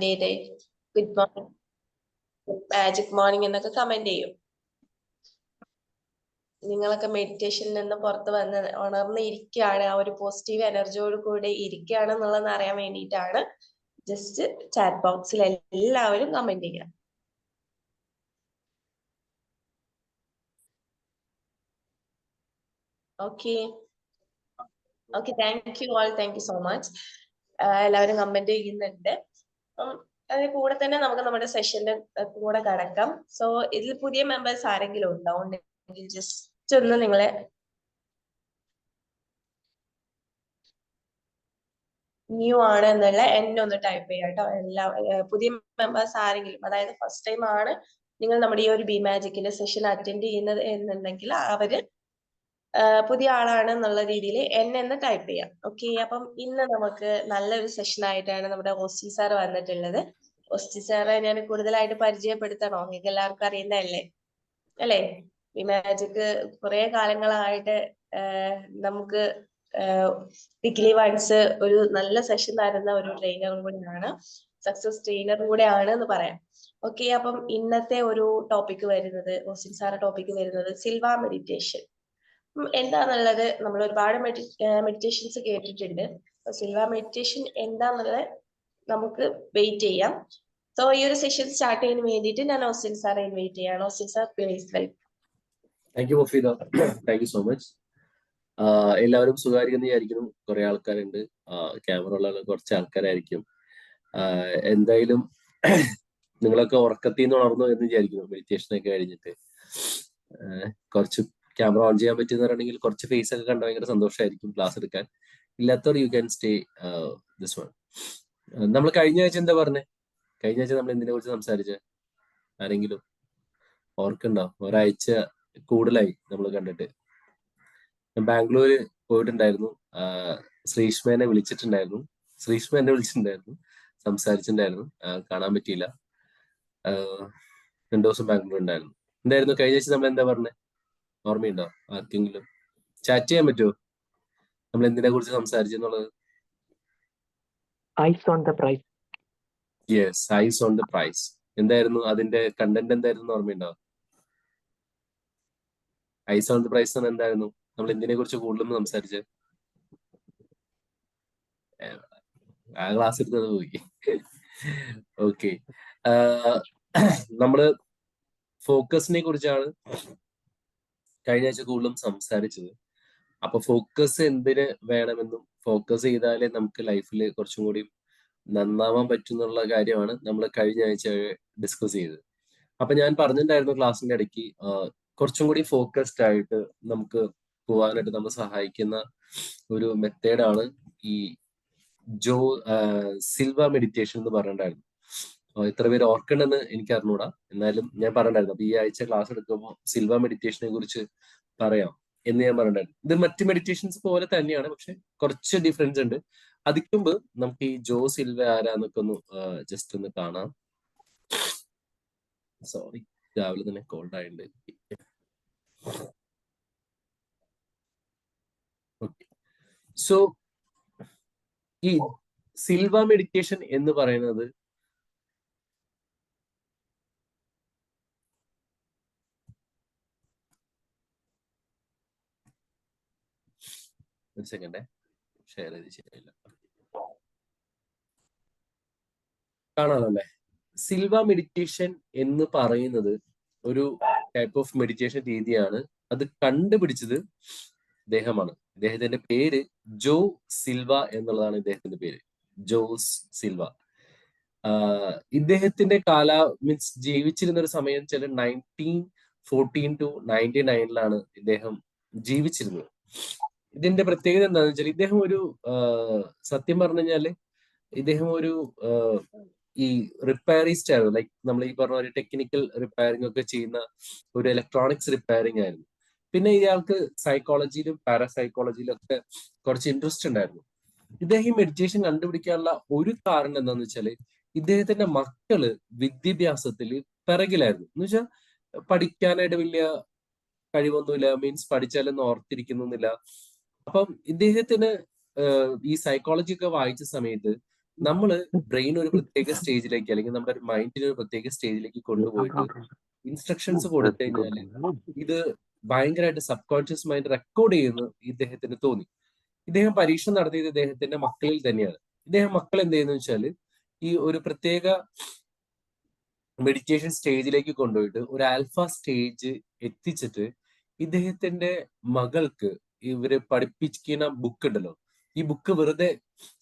ചെയ്തേ. Good morning, magic morning എന്നൊക്കെ comment ചെയ്യും. നിങ്ങളൊക്കെ മെഡിറ്റേഷനിൽ നിന്ന് പുറത്ത് വന്ന് ഉണർന്ന് ഇരിക്കുകയാണ്, ആ ഒരു പോസിറ്റീവ് എനർജിയോട് കൂടെ ഇരിക്കുകയാണ് എന്നുള്ളത് അറിയാൻ വേണ്ടിയിട്ടാണ് ജസ്റ്റ് ചാറ്റ് ബോക്സിൽ എല്ലാവരും കമന്റ് ചെയ്യാം. Okay okay, thank you all, thank you so much. എല്ലാവരും കമന്റ് ചെയ്യുന്നുണ്ട്. അതിന് കൂടെ തന്നെ നമുക്ക് നമ്മുടെ സെഷന്റെ കൂടെ കടക്കാം. സോ ഇതിൽ പുതിയ മെമ്പേഴ്സ് ആരെങ്കിലും ഉണ്ടോ? ഉണ്ടെങ്കിൽ ജസ്റ്റ് ഒന്ന് നിങ്ങളെ ന്യൂ ആണ് എന്നുള്ള എന്നെ ഒന്ന് ടൈപ്പ് ചെയ്യാം കേട്ടോ. എല്ലാ പുതിയ മെമ്പേഴ്സ് ആരെങ്കിലും, അതായത് ഫസ്റ്റ് ടൈം ആണ് നിങ്ങൾ നമ്മുടെ ഈ ഒരു ബി മാജിക്കിന്റെ സെഷൻ അറ്റൻഡ് ചെയ്യുന്നത് എന്നുണ്ടെങ്കിൽ അവര് പുതിയ ആളാണ് എന്നുള്ള രീതിയിൽ എന്നെ ഒന്ന് ടൈപ്പ് ചെയ്യാം. ഓക്കെ, അപ്പം ഇന്ന് നമുക്ക് നല്ലൊരു സെഷൻ ആയിട്ടാണ് നമ്മുടെ ഓസ്റ്റി സാർ വന്നിട്ടുള്ളത്. ഓസ്റ്റി സാറെ ഞാൻ കൂടുതലായിട്ട് പരിചയപ്പെടുത്തണോ? നിങ്ങൾക്ക് എല്ലാവർക്കും അറിയുന്നതല്ലേ അല്ലേ? ബി മാജിക് കുറെ കാലങ്ങളായിട്ട് നമുക്ക് വീക്ക്ലി വൺസ് ഒരു നല്ല സെഷൻ തരുന്ന ഒരു ട്രെയിനറും കൂടിയാണ്, സക്സസ് ട്രെയിനറും കൂടെ ആണ് എന്ന് പറയാം. ഓക്കെ, അപ്പം ഇന്നത്തെ ഒരു ടോപ്പിക് വരുന്നത്, ഓസ്റ്റിൻ സാറ് ടോപ്പിക് വരുന്നത് സിൽവ മെഡിറ്റേഷൻ എന്താന്നുള്ളത്. നമ്മൾ ഒരുപാട് മെഡിറ്റേഷൻസ് കേട്ടിട്ടുണ്ട്. സിൽവ മെഡിറ്റേഷൻ എന്താന്നുള്ളത് നമുക്ക് വെയിറ്റ് ചെയ്യാം. സോ ഈ ഒരു സെഷൻ സ്റ്റാർട്ട് ചെയ്യാൻ വേണ്ടിയിട്ട് ഞാൻ ഓസ്റ്റിൻ സാറെ ഇൻവൈറ്റ് ചെയ്യാണ്. Austin sir please welcome. Thank you Mofeeda, thank you so much. എല്ലാവരും സുഖമായിരിക്കുന്നു വിചാരിക്കുന്നു. കുറെ ആൾക്കാരുണ്ട്, ക്യാമറ ഉള്ള കുറച്ച് ആൾക്കാരായിരിക്കും. എന്തായാലും നിങ്ങളൊക്കെ ഉറക്കത്തിൽ നിന്ന് ഉണർന്നു എന്ന് വിചാരിക്കുന്നു. മെഡിറ്റേഷനൊക്കെ കഴിഞ്ഞിട്ട് കുറച്ച് ക്യാമറ ഓൺ ചെയ്യാൻ പറ്റുന്നവരാണെങ്കിൽ കുറച്ച് ഫേസ് ഒക്കെ കണ്ട ഭയങ്കര സന്തോഷമായിരിക്കും ക്ലാസ് എടുക്കാൻ. ഇല്ലാത്തവർ you can stay this one. നമ്മൾ കഴിഞ്ഞ ആഴ്ച എന്താ പറഞ്ഞേ? കഴിഞ്ഞ ആഴ്ച നമ്മൾ എന്തിനെ കുറിച്ച് സംസാരിച്ചേ? ആരെങ്കിലും ഓർക്കുണ്ടോ? ഒരാഴ്ച കൂടുതലായി നമ്മൾ കണ്ടിട്ട്. ഞാൻ ബാംഗ്ലൂര് പോയിട്ടുണ്ടായിരുന്നു. ശ്രീഷ്മേനെ വിളിച്ചിട്ടുണ്ടായിരുന്നു, ശ്രീഷ്മ എന്നെ വിളിച്ചിട്ടുണ്ടായിരുന്നു, സംസാരിച്ചിട്ടുണ്ടായിരുന്നു. കാണാൻ പറ്റിയില്ല. 2 ദിവസം ബാംഗ്ലൂർ ഉണ്ടായിരുന്നു. എന്തായിരുന്നു കഴിഞ്ഞ ആഴ്ച നമ്മൾ എന്താ പറഞ്ഞേ? ഓർമ്മയുണ്ടോ ആർക്കെങ്കിലും? ചാറ്റ് ചെയ്യാൻ പറ്റുമോ? നമ്മൾ എന്തിനെ കുറിച്ച് സംസാരിച്ചെന്നുള്ളത്? Eyes on the prize. Yes, eyes on the prize. എന്തായിരുന്നു അതിന്റെ കണ്ടന്റ്? എന്തായിരുന്നു ഓർമ്മയുണ്ടോ? ഐസ് ഓൺ ദ പ്രൈസ് എന്ന് എന്തായിരുന്നു? നമ്മൾ എന്തിനെ കുറിച്ച് കൂടുതലൊന്നും സംസാരിച്ചത്? ആ ക്ലാസ് എടുത്തത് പോയി. ഓക്കെ, നമ്മള് ഫോക്കസിനെ കുറിച്ചാണ് കഴിഞ്ഞ ആഴ്ച കൂടുതലും സംസാരിച്ചത്. അപ്പൊ ഫോക്കസ് എന്തിന് വേണമെന്നും ഫോക്കസ് ചെയ്താലേ നമുക്ക് ലൈഫിൽ കുറച്ചും കൂടി നന്നാവാൻ പറ്റുന്നുള്ള കാര്യമാണ് നമ്മൾ കഴിഞ്ഞ ആഴ്ച ഡിസ്കസ് ചെയ്തത്. അപ്പൊ ഞാൻ പറഞ്ഞിട്ടുണ്ടായിരുന്നു ക്ലാസ്സിന്റെ ഇടയ്ക്ക്, കുറച്ചും കൂടി ഫോക്കസ്ഡ് ആയിട്ട് നമുക്ക് പോകാനായിട്ട് നമ്മൾ സഹായിക്കുന്ന ഒരു മെത്തേഡാണ് ഈ സിൽവ മെഡിറ്റേഷൻ എന്ന് പറഞ്ഞിട്ടുണ്ടായിരുന്നു. എത്ര പേര് ഓർക്കണ്ടെന്ന് എനിക്ക് അറിഞ്ഞൂടാ, എന്നാലും ഞാൻ പറഞ്ഞിട്ടുണ്ടായിരുന്നു. അപ്പൊ ഈ ആഴ്ച ക്ലാസ് എടുക്കുമ്പോൾ സിൽവ മെഡിറ്റേഷനെ കുറിച്ച് പറയാം എന്ന് ഞാൻ പറഞ്ഞിട്ടുണ്ടായിരുന്നു. ഇത് മറ്റ് മെഡിറ്റേഷൻസ് പോലെ തന്നെയാണ്, പക്ഷെ കുറച്ച് ഡിഫറൻസ് ഉണ്ട്. അതിന് മുമ്പ് നമുക്ക് ഈ ജോ സിൽവ ആരാന്നൊക്കെ ഒന്ന് ജസ്റ്റ് ഒന്ന് കാണാം. സോറി, രാവിലെ തന്നെ കോൾഡ് ആയിട്ടുണ്ട്. ഓക്കെ, സോ ഈ സിൽവ മെഡിറ്റേഷൻ എന്ന് പറയുന്നത് ഒരു സെക്കൻഡേ, ഷെയർ ചെയ്ത് ശരിയല്ല, കാണാമല്ലേ? സിൽവ മെഡിറ്റേഷൻ എന്ന് പറയുന്നത് ഒരു ടൈപ്പ് ഓഫ് മെഡിറ്റേഷൻ രീതിയാണ്. അത് കണ്ടുപിടിച്ചത് ഇദ്ദേഹമാണ്. ഇദ്ദേഹത്തിന്റെ പേര് ജോ സിൽവ എന്നുള്ളതാണ് ഇദ്ദേഹത്തിന്റെ പേര്, ജോസ് സിൽവ. ഇദ്ദേഹത്തിന്റെ മീൻസ് ജീവിച്ചിരുന്ന ഒരു സമയം വെച്ചാൽ 1914 to 1999 ഇദ്ദേഹം ജീവിച്ചിരുന്നത്. ഇതിന്റെ പ്രത്യേകത എന്താണെന്ന് വെച്ചാൽ ഇദ്ദേഹം ഒരു സത്യം പറഞ്ഞു കഴിഞ്ഞാല് ഇദ്ദേഹം ഒരു ഈ റിപ്പയറിസ്റ്റ് ആയിരുന്നു. ലൈക്ക് നമ്മൾ ഈ പറഞ്ഞ ഒരു ടെക്നിക്കൽ റിപ്പയറിംഗ് ഒക്കെ ചെയ്യുന്ന ഒരു ഇലക്ട്രോണിക്സ് റിപ്പയറിംഗ് ആയിരുന്നു. പിന്നെ ഇയാൾക്ക് സൈക്കോളജിയിലും പാരാസൈക്കോളജിയിലും ഒക്കെ കുറച്ച് ഇൻട്രസ്റ്റ് ഉണ്ടായിരുന്നു. ഇദ്ദേഹം ഈ മെഡിറ്റേഷൻ കണ്ടുപിടിക്കാനുള്ള ഒരു കാരണം എന്താണെന്ന് വെച്ചാല് ഇദ്ദേഹത്തിന്റെ മക്കള് വിദ്യാഭ്യാസത്തിൽ പിറകിലായിരുന്നു. എന്ന് വെച്ചാൽ പഠിക്കാനായിട്ട് വലിയ കഴിവൊന്നുമില്ല, മീൻസ് പഠിച്ചാലൊന്നും ഓർത്തിരിക്കുന്നില്ല. അപ്പം ഇദ്ദേഹത്തിന് ഈ സൈക്കോളജി ഒക്കെ വായിച്ച സമയത്ത് നമ്മള് ബ്രെയിൻ ഒരു പ്രത്യേക സ്റ്റേജിലേക്ക് അല്ലെങ്കിൽ നമ്മുടെ മൈൻഡിനെ ഒരു പ്രത്യേക സ്റ്റേജിലേക്ക് കൊണ്ടുപോയിട്ട് ഇൻസ്ട്രക്ഷൻസ് കൊടുത്തു കഴിഞ്ഞാൽ ഇത് ഭയങ്കരമായിട്ട് സബ് കോൺഷ്യസ് മൈൻഡ് റെക്കോർഡ് ചെയ്യുന്നു ഇദ്ദേഹത്തിന് തോന്നി. ഇദ്ദേഹം പരീക്ഷണം നടത്തിയത് ഇദ്ദേഹത്തിന്റെ മക്കളിൽ തന്നെയാണ്. ഇദ്ദേഹം മക്കൾ എന്ത് ചെയ്യുന്നു വെച്ചാൽ ഈ ഒരു പ്രത്യേക മെഡിറ്റേഷൻ സ്റ്റേജിലേക്ക് കൊണ്ടുപോയിട്ട് ഒരു ആൽഫ സ്റ്റേജ് എത്തിച്ചിട്ട് ഇദ്ദേഹത്തിന്റെ മകൾക്ക് ഇവര് പഠിപ്പിക്കുന്ന ബുക്ക് ഉണ്ടല്ലോ, ഈ ബുക്ക് വെറുതെ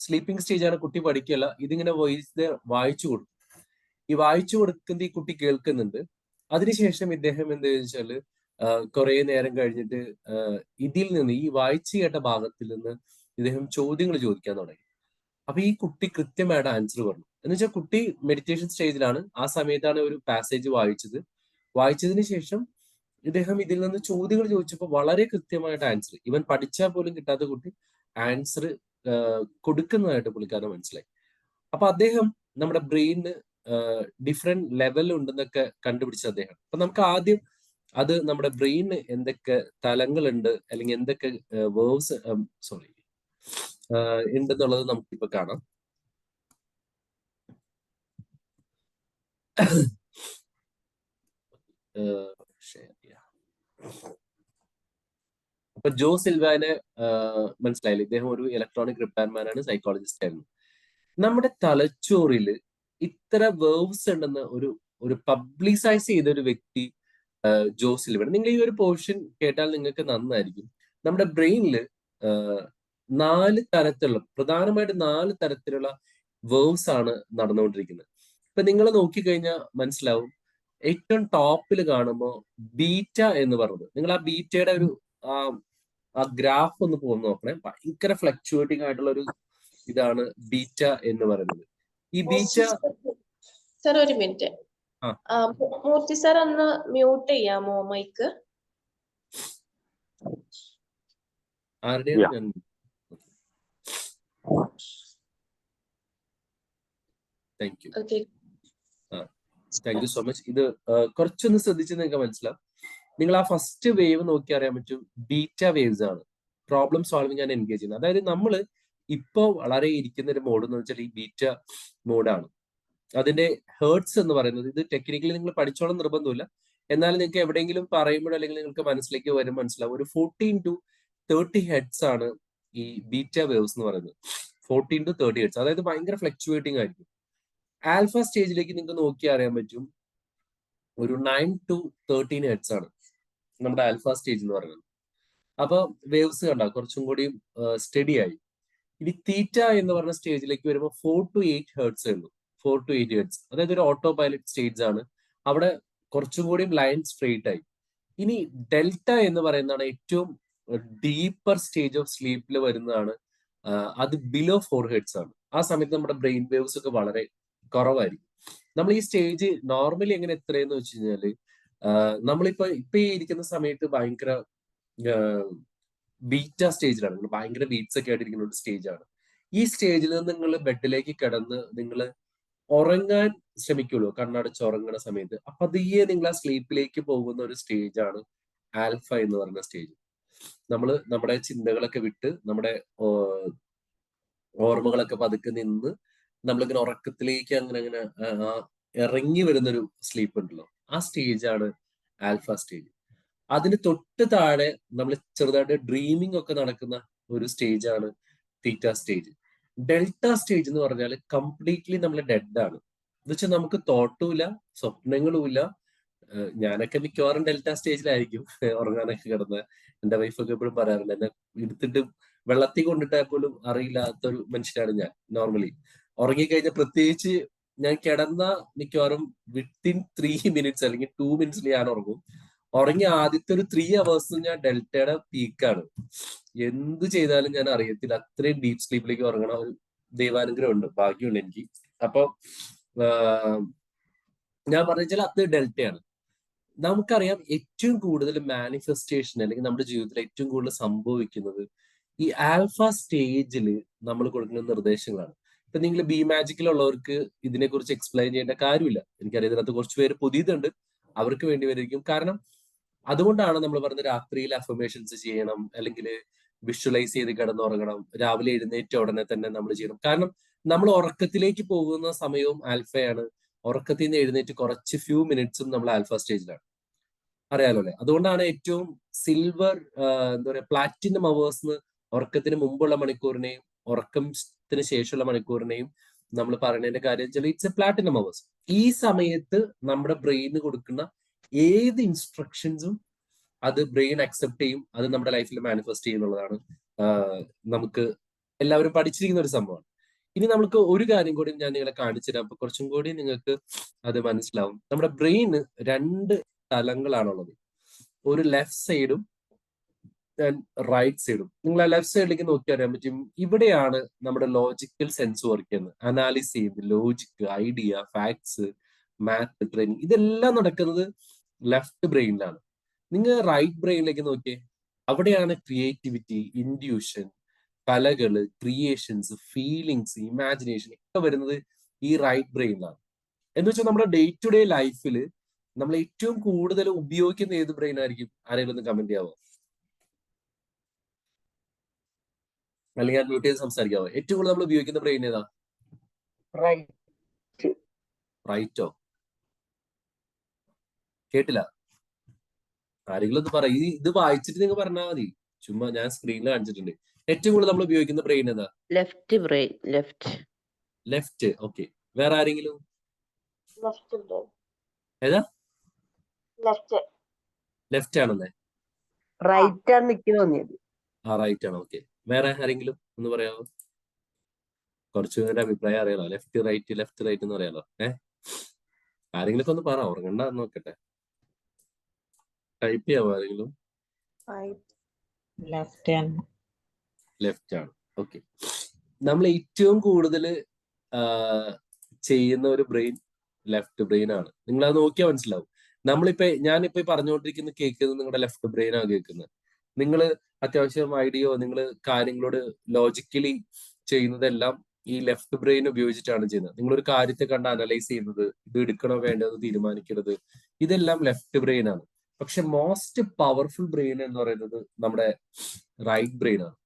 സ്ലീപ്പിംഗ് സ്റ്റേജാണ്, കുട്ടി പഠിക്കല്ല, ഇതിങ്ങനെ വായിച്ചു കൊടുക്കും. ഈ വായിച്ചു കൊടുക്കുന്ന ഈ കുട്ടി കേൾക്കുന്നുണ്ട്. അതിനുശേഷം ഇദ്ദേഹം എന്താ വെച്ചാല് കുറെ നേരം കഴിഞ്ഞിട്ട് ഇതിൽ നിന്ന് ഈ വായിച്ചു കേട്ട ഭാഗത്തിൽ നിന്ന് ഇദ്ദേഹം ചോദ്യങ്ങൾ ചോദിക്കാൻ തുടങ്ങി. അപ്പൊ ഈ കുട്ടി കൃത്യമായിട്ട് ആൻസർ പറഞ്ഞു. എന്ന് വെച്ചാൽ കുട്ടി മെഡിറ്റേഷൻ സ്റ്റേജിലാണ്, ആ സമയത്താണ് ഒരു പാസേജ് വായിച്ചത്. വായിച്ചതിന് ശേഷം ഇദ്ദേഹം ഇതിൽ നിന്ന് ചോദ്യങ്ങൾ ചോദിച്ചപ്പോൾ വളരെ കൃത്യമായിട്ട് ആൻസർ, ഇവൻ പഠിച്ചാൽ പോലും കിട്ടാത്ത കുട്ടി ആൻസർ കൊടുക്കുന്നതായിട്ട് പുള്ളിക്കാരന് മനസ്സിലായി. അപ്പൊ അദ്ദേഹം നമ്മുടെ ബ്രെയിനിന് ഡിഫറെന്റ് ലെവൽ ഉണ്ടെന്നൊക്കെ കണ്ടുപിടിച്ച അദ്ദേഹം. അപ്പൊ നമുക്ക് ആദ്യം അത് നമ്മുടെ ബ്രെയിനിന് എന്തൊക്കെ തലങ്ങളുണ്ട് അല്ലെങ്കിൽ എന്തൊക്കെ വേർവ്സ് ഉണ്ടെന്നുള്ളത് നമുക്കിപ്പോ കാണാം. അപ്പൊ ജോ സിൽവാനെ മനസ്സിലായില്ലേ? ഇദ്ദേഹം ഒരു ഇലക്ട്രോണിക് റിപ്പയർമാൻ ആണ്, സൈക്കോളജിസ്റ്റ് ആയിരുന്നു. നമ്മുടെ തലച്ചോറില് ഇത്ര വേർവ്സ് ഉണ്ടെന്ന് ഒരു പബ്ലിസൈസ് ചെയ്ത ഒരു വ്യക്തി ജോ സിൽവൻ. നിങ്ങൾ ഈ ഒരു പോർഷൻ കേട്ടാൽ നിങ്ങൾക്ക് നന്നായിരിക്കും. നമ്മുടെ ബ്രെയിനില് 4 തരത്തിലുള്ള, പ്രധാനമായിട്ട് 4 തരത്തിലുള്ള വേർവ്സ് ആണ് നടന്നുകൊണ്ടിരിക്കുന്നത്. ഇപ്പൊ നിങ്ങൾ നോക്കിക്കഴിഞ്ഞാൽ മനസ്സിലാവും, ഏറ്റവും ടോപ്പിൽ കാണുമ്പോൾ ബീറ്റ എന്ന് പറഞ്ഞത്, നിങ്ങൾ ആ ബീറ്റയുടെ ഒരു ആ ഗ്രാഫ് ഒന്ന് പോകുന്ന നോക്കണേ. ഭയങ്കര ഫ്ലക്ച്വേറ്റിംഗ് ആയിട്ടുള്ള ഒരു ഇതാണ് ബീറ്റ എന്ന് പറയുന്നത്. ഈ ബീറ്റ സർ ഒരു മിനിറ്റ്, മൂർത്തി സാർ ഒന്ന് മ്യൂട്ട് ചെയ്യാമോ മൈക്ക്? ആരുടെയാണ്? Thank you, thank you so much. ഇത് കുറച്ചൊന്ന് ശ്രദ്ധിച്ച് നിങ്ങൾക്ക് മനസ്സിലാവും. നിങ്ങൾ ആ ഫസ്റ്റ് വേവ് നോക്കി അറിയാൻ പറ്റും, ബീറ്റ വേവ്സ് ആണ് പ്രോബ്ലം സോൾവിങ് ആൻഡ് എൻഗേജ് ചെയ്യുന്നത്. അതായത് നമ്മൾ ഇപ്പോ വളരെ ഇരിക്കുന്ന ഒരു മോഡ് എന്ന് വെച്ചാൽ ഈ ബീറ്റ മോഡാണ്. അതിന്റെ ഹേർട്സ് എന്ന് പറയുന്നത്, ഇത് ടെക്നിക്കലി നിങ്ങൾ പഠിച്ചോളം നിർബന്ധമില്ല, എന്നാലും നിങ്ങൾക്ക് എവിടെയെങ്കിലും പറയുമ്പോഴോ അല്ലെങ്കിൽ നിങ്ങൾക്ക് മനസ്സിലേക്ക് വരും മനസ്സിലാവും, ഒരു 14 to 30 ഹെഡ്സ് ആണ് ഈ ബീറ്റ വേവ്സ് എന്ന് പറയുന്നത്. 14 to 30 ഹെഡ്സ്, അതായത് ഭയങ്കര ഫ്ലക്ച്വേറ്റിംഗ് ആയിരിക്കും. ആൽഫ സ്റ്റേജിലേക്ക് നിങ്ങൾക്ക് നോക്കി അറിയാൻ പറ്റും, ഒരു 9 to 13 ഹെഡ്സ് ആണ് നമ്മുടെ ആൽഫ സ്റ്റേജ് എന്ന് പറയുന്നത്. അപ്പൊ വേവ്സ് കണ്ട കുറച്ചും കൂടി സ്റ്റഡി ആയി. ഇനി തീറ്റ എന്ന് പറഞ്ഞ സ്റ്റേജിലേക്ക് വരുമ്പോൾ 4 to 8 ഹെർട്സ് ഉള്ളൂ. 4 to 8 ഹെർട്സ്, അതായത് ഒരു ഓട്ടോ പൈലറ്റ് സ്റ്റേജ് ആണ്. അവിടെ കുറച്ചും കൂടി ലൈൻ സ്ട്രെയിറ്റ് ആയി. ഇനി ഡെൽറ്റ എന്ന് പറയുന്നതാണ് ഏറ്റവും ഡീപ്പർ സ്റ്റേജ് ഓഫ് സ്ലീപ്പിൽ വരുന്നതാണ്. അത് ബിലോ 4 ഹെർട്സ് ആണ്. ആ സമയത്ത് നമ്മുടെ ബ്രെയിൻ വേവ്സ് ഒക്കെ വളരെ കുറവായിരിക്കും. നമ്മൾ ഈ സ്റ്റേജ് നോർമലി എങ്ങനെ എത്രയെന്ന് വെച്ച് കഴിഞ്ഞാല്, നമ്മളിപ്പോ ഈ ഇരിക്കുന്ന സമയത്ത് ഭയങ്കര ബീറ്റ സ്റ്റേജിലാണ്, ഭയങ്കര ബീറ്റ്സ് ഒക്കെ ആയിട്ടിരിക്കുന്ന ഒരു സ്റ്റേജാണ്. ഈ സ്റ്റേജിൽ നിന്ന് നിങ്ങൾ ബെഡിലേക്ക് കിടന്ന് നിങ്ങൾ ഉറങ്ങാൻ ശ്രമിക്കുള്ളൂ, കണ്ണടച്ച് ഉറങ്ങുന്ന സമയത്ത്. അപ്പൊ അതിയെ നിങ്ങൾ ആ സ്ലീപ്പിലേക്ക് പോകുന്ന ഒരു സ്റ്റേജാണ് ആൽഫ എന്ന് പറയുന്ന സ്റ്റേജ്. നമ്മുടെ ചിന്തകളൊക്കെ വിട്ട് നമ്മുടെ ഓർമ്മകളൊക്കെ പതുക്കെ നിന്ന് നമ്മളിങ്ങനെ ഉറക്കത്തിലേക്ക് അങ്ങനെ ഇറങ്ങി വരുന്നൊരു സ്ലീപ്പ് ഉണ്ടല്ലോ, ആ സ്റ്റേജാണ് ആൽഫ സ്റ്റേജ്. അതിന് തൊട്ട് താഴെ നമ്മൾ ചെറുതായിട്ട് ഡ്രീമിംഗ് ഒക്കെ നടക്കുന്ന ഒരു സ്റ്റേജാണ് തീറ്റ സ്റ്റേജ്. ഡെൽറ്റ സ്റ്റേജ് എന്ന് പറഞ്ഞാൽ കംപ്ലീറ്റ്ലി നമ്മൾ ഡെഡ് ആണ്. എന്ന് വെച്ചാൽ നമുക്ക് തോട്ടുമില്ല, സ്വപ്നങ്ങളും ഇല്ല. ഞാനൊക്കെ മിക്കവാറും ഡെൽറ്റ സ്റ്റേജിലായിരിക്കും ഉറങ്ങാനൊക്കെ കിടന്ന്. എന്റെ വൈഫൊക്കെ എപ്പോഴും പറയാറുണ്ട്, എന്നെ എടുത്തിട്ട് വെള്ളത്തിൽ കൊണ്ടിട്ടാൽ പോലും അറിയില്ലാത്തൊരു മനുഷ്യനാണ് ഞാൻ. നോർമലി ഉറങ്ങിക്കഴിഞ്ഞാൽ, പ്രത്യേകിച്ച് ഞാൻ കിടന്ന മിക്കവാറും വിത്തിൻ 3 മിനിറ്റ്സ് അല്ലെങ്കിൽ 2 മിനിറ്റ്സിൽ ഞാൻ ഉറങ്ങും. ഉറങ്ങി ആദ്യത്തെ ഒരു 3 അവേഴ്സ് ഞാൻ ഡെൽറ്റയുടെ പീക്കാണ്. എന്ത് ചെയ്താലും ഞാൻ അറിയത്തില്ല, അത്രയും ഡീപ് സ്ലീപ്പിലേക്ക് ഉറങ്ങണ ഒരു ദൈവാനുഗ്രഹം ഉണ്ട്, ഭാഗ്യമുണ്ട് എനിക്ക്. അപ്പൊ ഞാൻ പറഞ്ഞാൽ അത് ഡെൽറ്റയാണ്. നമുക്കറിയാം ഏറ്റവും കൂടുതൽ മാനിഫെസ്റ്റേഷൻ അല്ലെങ്കിൽ നമ്മുടെ ജീവിതത്തിൽ ഏറ്റവും കൂടുതൽ സംഭവിക്കുന്നത് ഈ ആൽഫ സ്റ്റേജിൽ നമ്മൾ കൊടുക്കുന്ന നിർദ്ദേശങ്ങളാണ്. ഇപ്പൊ നിങ്ങൾ ബി മാജിക്കിലുള്ളവർക്ക് ഇതിനെക്കുറിച്ച് എക്സ്പ്ലെയിൻ ചെയ്യേണ്ട കാര്യമില്ല. എനിക്കറിയാം ഇതിനകത്ത് കുറച്ച് പേര് പുതിയതുണ്ട്, അവർക്ക് വേണ്ടി വരികയും. കാരണം അതുകൊണ്ടാണ് നമ്മൾ പറഞ്ഞ രാത്രിയിൽ അഫർമേഷൻസ് ചെയ്യണം, അല്ലെങ്കിൽ വിഷ്വലൈസ് ചെയ്ത് കിടന്നുറങ്ങണം, രാവിലെ എഴുന്നേറ്റ ഉടനെ തന്നെ നമ്മൾ ചെയ്യണം. കാരണം നമ്മൾ ഉറക്കത്തിലേക്ക് പോകുന്ന സമയവും ആൽഫയാണ്. ഉറക്കത്തിൽ നിന്ന് എഴുന്നേറ്റ് കുറച്ച് ഫ്യൂ മിനിറ്റ്സും നമ്മൾ ആൽഫ സ്റ്റേജിലാണ്. അറിയാലോ അല്ലെ? അതുകൊണ്ടാണ് ഏറ്റവും സിൽവർ എന്താ പറയുക പ്ലാറ്റിനം അവേഴ്സ് ഉറക്കത്തിന് മുമ്പുള്ള മണിക്കൂറിനെയും ഉറക്കത്തിന് ശേഷമുള്ള മണിക്കൂറിനെയും നമ്മൾ പറയുന്നതിന്റെ കാര്യം വെച്ചാൽ ഇറ്റ്സ് എ പ്ലാറ്റിനം അവേഴ്സ്. ഈ സമയത്ത് നമ്മുടെ ബ്രെയിന് കൊടുക്കുന്ന ഏത് ഇൻസ്ട്രക്ഷൻസും അത് ബ്രെയിൻ അക്സെപ്റ്റ് ചെയ്യും, അത് നമ്മുടെ ലൈഫിൽ മാനിഫെസ്റ്റ് ചെയ്യുന്നുള്ളതാണ് നമുക്ക് എല്ലാവരും പഠിച്ചിരിക്കുന്ന ഒരു സംഭവമാണ്. ഇനി നമുക്ക് ഒരു കാര്യം കൂടി ഞാൻ നിങ്ങളെ കാണിച്ചു തരാം, അപ്പൊ കുറച്ചും കൂടി നിങ്ങൾക്ക് അത് മനസ്സിലാവും. നമ്മുടെ ബ്രെയിന് 2 തലങ്ങളാണുള്ളത്, ഒരു ലെഫ്റ്റ് സൈഡും റൈറ്റ് സൈഡും. നിങ്ങൾ ആ ലെഫ്റ്റ് സൈഡിലേക്ക് നോക്കി അറിയാൻ പറ്റും, ഇവിടെയാണ് നമ്മുടെ ലോജിക്കൽ സെൻസ് വർക്ക് ചെയ്യുന്നത്. അനാലിസ് ചെയ്ത് logic, idea, facts, math training, ഇതെല്ലാം നടക്കുന്നത് ലെഫ്റ്റ് ബ്രെയിനിലാണ്. നിങ്ങൾ റൈറ്റ് ബ്രെയിനിലേക്ക് നോക്കിയേ, അവിടെയാണ് ക്രിയേറ്റിവിറ്റി, ഇൻഡ്യൂഷൻ, കലകള്, ക്രിയേഷൻസ്, ഫീലിങ്സ്, ഇമാജിനേഷൻ ഒക്കെ വരുന്നത് ഈ റൈറ്റ് ബ്രെയിനിലാണ്. എന്ന് വെച്ചാൽ നമ്മുടെ ഡേ ടു ഡേ ലൈഫിൽ നമ്മൾ ഏറ്റവും കൂടുതൽ ഉപയോഗിക്കുന്ന ഏത് ബ്രെയിൻ ആയിരിക്കും? ആരെങ്കിലും ഒന്ന് കമന്റ് ചെയ്യാവോ? അല്ലെങ്കിൽ ഞാൻ മ്യൂട്ട് ചെയ്ത് സംസാരിക്കാവോ? ഏറ്റവും കൂടുതൽ നമ്മൾ ഉപയോഗിക്കുന്ന ബ്രെയിൻ ഏതാ? റൈറ്റോ? കേട്ടില്ല. ആരെങ്കിലും ഒന്ന് പറയും. ഇത് വായിച്ചിട്ട് നിങ്ങൾ പറഞ്ഞാൽ മതി, ചുമ്മാ ഞാൻ സ്ക്രീനിൽ കാണിച്ചിട്ടുണ്ട്. ഏറ്റവും കൂടുതൽ നമ്മൾ ഉപയോഗിക്കുന്ന ബ്രെയിൻ ഏതാ? Left brain. ലെഫ്റ്റ്. ഓക്കെ, വേറെ ആരെങ്കിലും? ഏതാ? ലെഫ്റ്റ് ആണെന്നേ. റൈറ്റ് ആണ് എനിക്ക് തോന്നിയത്. ആ, റൈറ്റ് ആണ്. ഓക്കെ, വേറെ ആരെങ്കിലും ഒന്ന് പറയാമോ? കുറച്ചു പേരുടെ അഭിപ്രായം അറിയാലോ. ലെഫ്റ്റ് റൈറ്റ് എന്ന് പറയാലോ. ആരെങ്കിലും ഒക്കെ ഒന്ന് പറ, ഉറങ്ങണ്ട നോക്കട്ടെ. ടൈപ്പ് ചെയ്യാവോ ആരെങ്കിലും? ലെഫ്റ്റ് ആണ്. ഓക്കെ, നമ്മൾ ഏറ്റവും കൂടുതൽ ചെയ്യുന്ന ഒരു ബ്രെയിൻ ലെഫ്റ്റ് ബ്രെയിൻ ആണ്. നിങ്ങൾ അത് നോക്കിയാൽ മനസ്സിലാവും. ഞാനിപ്പോ പറഞ്ഞുകൊണ്ടിരിക്കുന്ന കേൾക്കുന്നത് നിങ്ങളുടെ ലെഫ്റ്റ് ബ്രെയിൻ ആണ് കേൾക്കുന്നത്. നിങ്ങൾ അത്യാവശ്യം ഐഡിയോ, നിങ്ങൾ കാര്യങ്ങളോട് ലോജിക്കലി ചെയ്യുന്നതെല്ലാം ഈ ലെഫ്റ്റ് ബ്രെയിൻ ഉപയോഗിച്ചിട്ടാണ് ചെയ്യുന്നത്. നിങ്ങളൊരു കാര്യത്തെ കണ്ട് അനലൈസ് ചെയ്യുന്നത്, ഇത് എടുക്കണോ വേണ്ടത് തീരുമാനിക്കുന്നത്, ഇതെല്ലാം ലെഫ്റ്റ് ബ്രെയിൻ ആണ്. പക്ഷെ മോസ്റ്റ് പവർഫുൾ ബ്രെയിൻ എന്ന് പറയുന്നത് നമ്മുടെ റൈറ്റ് ബ്രെയിൻ ആണ്.